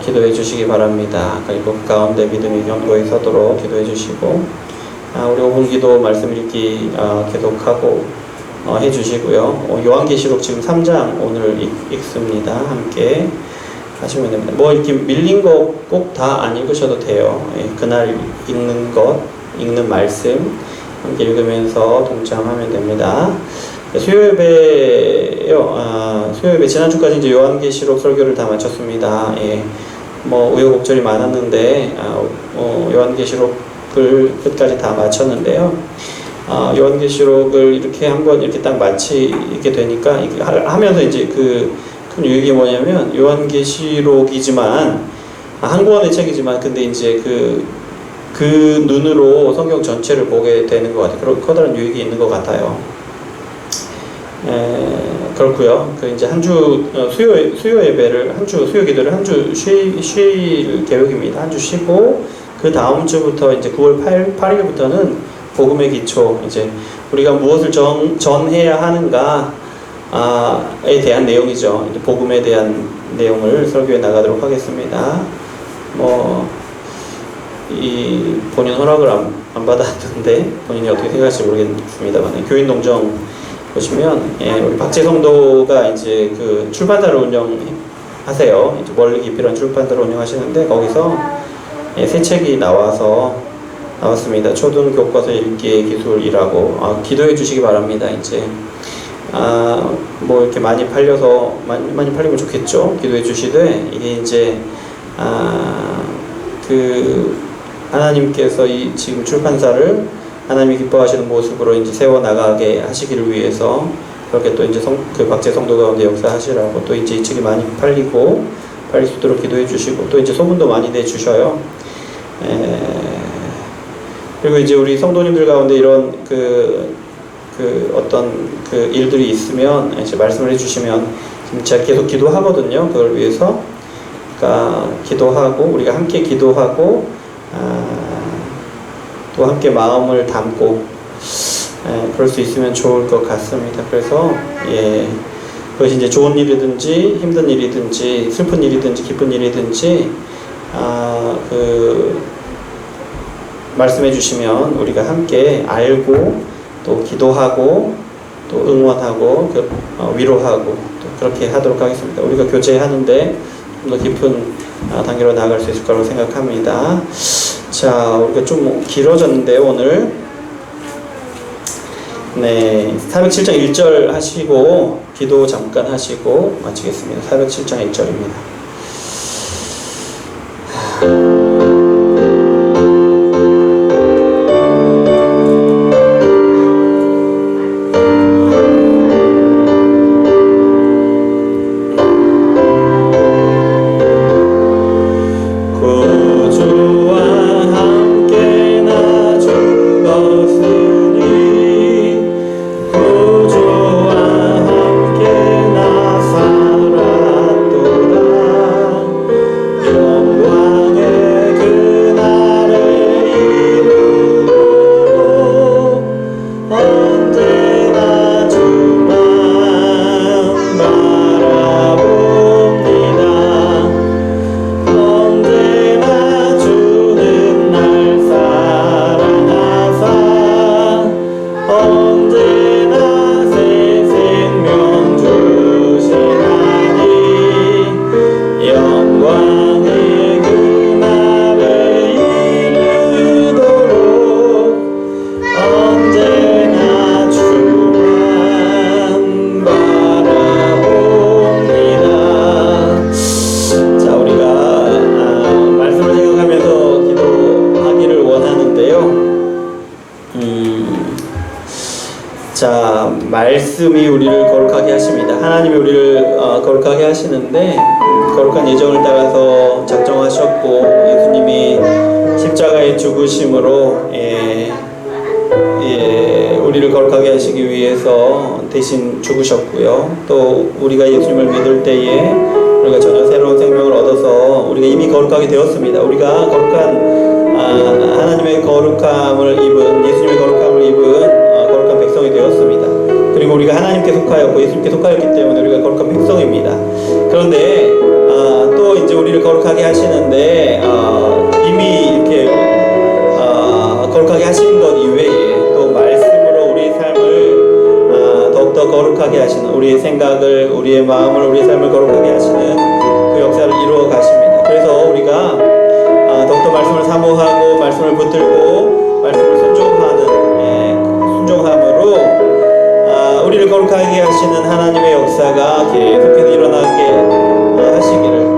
기도해 주시기 바랍니다. 그리고 그 가운데 믿음이 견고히 서도록 기도해 주시고 우리 5분 기도 말씀 읽기 계속하고 해주시고요. 요한계시록 지금 3장 오늘 읽습니다. 함께 하시면 됩니다. 뭐 이렇게 밀린 거 꼭 다 안 읽으셔도 돼요. 그날 읽는 말씀 함께 읽으면서 동참하면 됩니다. 수요예배요. 수요예배 지난주까지 이제 요한계시록 설교를 다 마쳤습니다. 뭐 우여곡절이 많았는데 요한계시록을 끝까지 다 마쳤는데요. 요한계시록을 이렇게 한번 이렇게 딱 마치게 되니까 하면서 이제 큰 유익이 뭐냐면 요한계시록이지만 한 권의 책이지만 근데 이제 그 눈으로 성경 전체를 보게 되는 것 같아요. 그런 커다란 유익이 있는 것 같아요. 그렇고요. 이제 한 주 수요 예배를 수요 기도를 한 주 쉴 계획입니다. 한 주 쉬고 그 다음 주부터 이제 9월 8일부터는 복음의 기초, 이제 우리가 무엇을 전해야 하는가에 대한 내용이죠. 이제 복음에 대한 내용을 설교해 나가도록 하겠습니다. 본인 허락을 안 받았는데 본인이 어떻게 생각할지 모르겠습니다만 교인 농정 보시면 우리 박재 성도가 이제 출판사를 운영하세요. 이제 멀리 깊이란 출판사를 운영하시는데 거기서 새 책이 나왔습니다. 초등 교과서 읽기 기술이라고 기도해 주시기 바랍니다. 이제 뭐 이렇게 많이 팔리면 좋겠죠. 기도해 주시되 이게 이제 하나님께서 이 지금 출판사를 하나님이 기뻐하시는 모습으로 이제 세워 나가게 하시기를 위해서 그렇게 또 이제 박재 성도 가운데 역사하시라고 또 이제 이 책이 많이 팔릴 수 있도록 기도해 주시고 또 이제 소문도 많이 내 주셔요. 그리고 이제 우리 성도님들 가운데 이런 어떤 일들이 있으면 이제 말씀을 해주시면 지금 제가 계속 기도하거든요. 그걸 위해서 기도하고 우리가 함께 기도하고 또 함께 마음을 담고 그럴 수 있으면 좋을 것 같습니다. 그래서 그것이 이제 좋은 일이든지 힘든 일이든지 슬픈 일이든지 기쁜 일이든지 말씀해 주시면 우리가 함께 알고 또 기도하고 또 응원하고 위로하고 또 그렇게 하도록 하겠습니다. 우리가 교제하는데 좀 더 깊은 단계로 나아갈 수 있을 거라고 생각합니다. 자, 우리가 좀 길어졌는데요, 오늘. 407장 1절 하시고 기도 잠깐 하시고 마치겠습니다. 407장 1절입니다. 영광의 그날을 이루도록 언제나 주만 바라봅니다. 자, 우리가 말씀을 생각하면서 기도하기를 원하는데요. 자, 말씀이 우리를 거룩하게 하십니다. 하나님이 우리를 거룩하게 하시는데 거룩한 예정을 따라서 작정하셨고 예수님이 십자가의 죽으심으로 우리를 거룩하게 하시기 위해서 대신 죽으셨고요. 또 우리가 예수님을 믿을 때에 우리가 전혀 새로운 생명을 얻어서 우리가 이미 거룩하게 되었습니다. 우리가 거룩한 하나님의 거룩함을 입은 예수님의 거룩함을 입은 거룩한 백성이 되었습니다. 그리고 우리가 하나님께 속하였고 예수님께 속하였기 때문에 우리가 거룩한 백성입니다. 그런데 또 이제 우리를 거룩하게 하시는데 이미 이렇게 거룩하게 하신 것 이외에 또 말씀으로 우리의 삶을 더욱더 거룩하게 하시는 우리의 생각을 우리의 마음을 우리의 삶을 거룩하게 하시는 그 역사를 이루어 가십니다. 그래서 우리가 더욱더 말씀을 사모하고 말씀을 붙들고 말씀을 순종함으로 우리를 거룩하게 하시는 하나님의 역사가 계속해서 일어나게 하시기를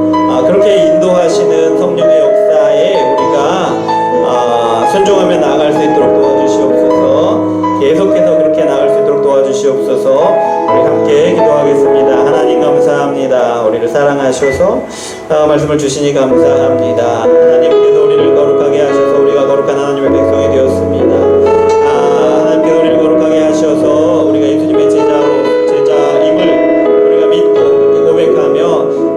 그렇게 인도하시는 성령의 역사에 우리가 순종하며 나아갈 수 있도록 도와주시옵소서. 계속해서 그렇게 나아갈 수 있도록 도와주시옵소서. 우리 함께 기도하겠습니다. 하나님 감사합니다. 우리를 사랑하셔서 말씀을 주시니 감사합니다. 하나님께서 우리를 거룩하게 하셔서 우리가 거룩한 하나님의 백성이 되었습니다. 하나님께서 우리를 거룩하게 하셔서 우리가 예수님의 제자임을 우리가 믿고 그렇게 고백하며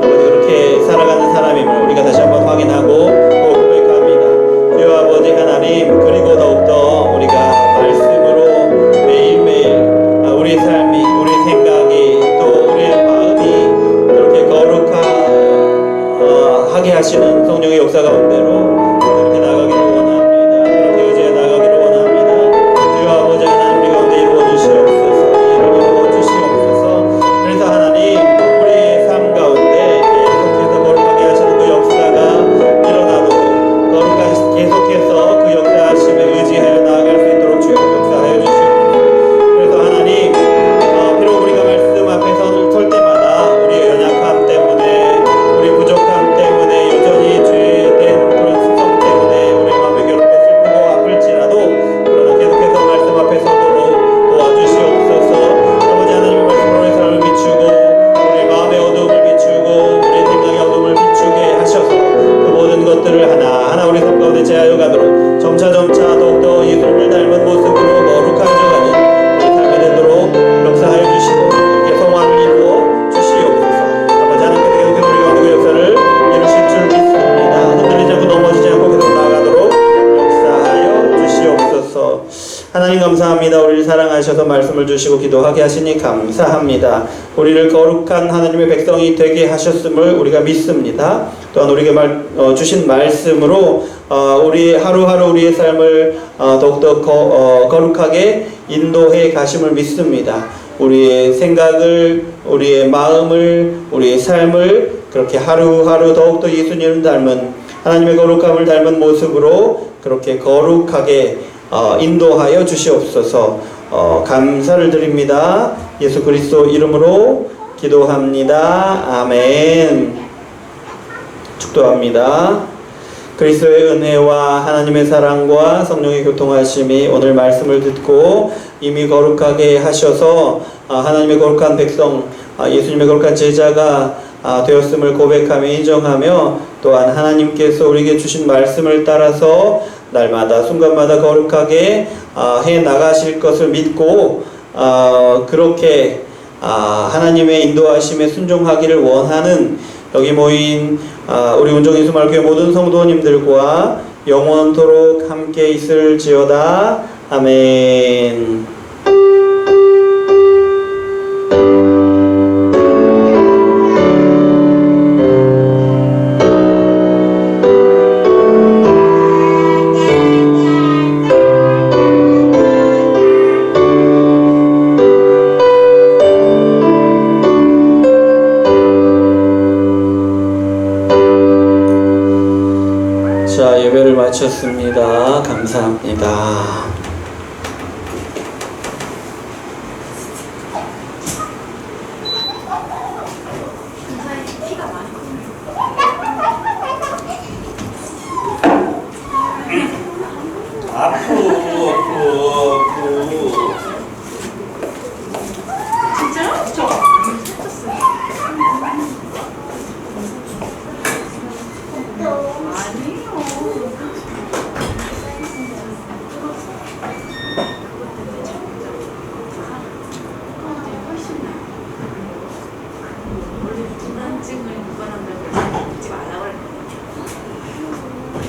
아버지 그렇게 살아가는 사람임을 우리가 다시 한번 확인하고 고백합니다. 주여 아버지 하나님, 그리고 더욱더 우리가 말씀으로 매일매일 우리의 삶이 우리의 생각이 또 우리의 마음이 그렇게 거룩하게 하시는 성령의 역사 가운데로 그렇게 나가기를 원합니다. 그렇게 의지해 나가기를 원합니다. 주여 아버지 하나님, 우리 가운데 이루어 주시옵소서. 이루어 주시옵소서. 그래서 하나님, 우리의 삶 가운데 계속해서 거룩하게 하시는 그 역사가 일어나도록 계속해서 그 역사하심에 의지하여 나아갈 수 있도록 주여 역사하여 주시옵소서. 그래서 하나님, 비록 우리가 말씀 앞에 설 때마다 우리의 연약함 때문에 우리 부족함 때문에 여전히 죄된 그런 습성 때문에 우리 마음이 괴롭고 슬프고 아플지라도 그러나 계속해서 말씀 앞에 서도록 도와주시옵소서. 아버지 하나님의 말씀으로 우리 삶을 비추고 우리 마음의 어두움을 비추고 우리 생각의 어두움을 비추게 하셔서 그 모든 것들을 하나하나 우리 삶 가운데 제하여 가도록 점차 더욱더 예수님을 닮은 모습으로 거룩해져가는 우리 삶이 되도록 역사하여 주시고 이렇게 성화를 이루어 주시옵소서. 아버지 하나님께서 계속해서 우리 가운데 그 역사를 이루실 줄 믿습니다. 흔들리지 않고 넘어지지 않고 계속 나아가도록 역사하여 주시옵소서. 하나님 감사합니다. 우리를 사랑하셔서 말씀을 주시고 기도하게 하시니 감사합니다. 우리를 거룩한 하나님의 백성이 되게 하셨음을 우리가 믿습니다. 또한 우리에게 주신 말씀으로 우리 하루하루 우리의 삶을 더욱더 거룩하게 인도해 가심을 믿습니다. 우리의 생각을, 우리의 마음을, 우리의 삶을 그렇게 하루하루 더욱더 예수님을 닮은 하나님의 거룩함을 닮은 모습으로 그렇게 거룩하게 인도하여 주시옵소서. 감사를 드립니다. 예수 그리스도 이름으로 기도합니다. 아멘. 축도합니다. 그리스도의 은혜와 하나님의 사랑과 성령의 교통하심이 오늘 말씀을 듣고 이미 거룩하게 하셔서 하나님의 거룩한 백성, 예수님의 거룩한 제자가 되었음을 고백하며 인정하며 또한 하나님께서 우리에게 주신 말씀을 따라서 날마다 순간마다 거룩하게 해 나가실 것을 믿고 그렇게 하나님의 인도하심에 순종하기를 원하는 여기 모인 우리 운정예수마을교회 모든 성도님들과 영원토록 함께 있을지어다. 아멘. 자, 예배를 마쳤습니다. 감사합니다.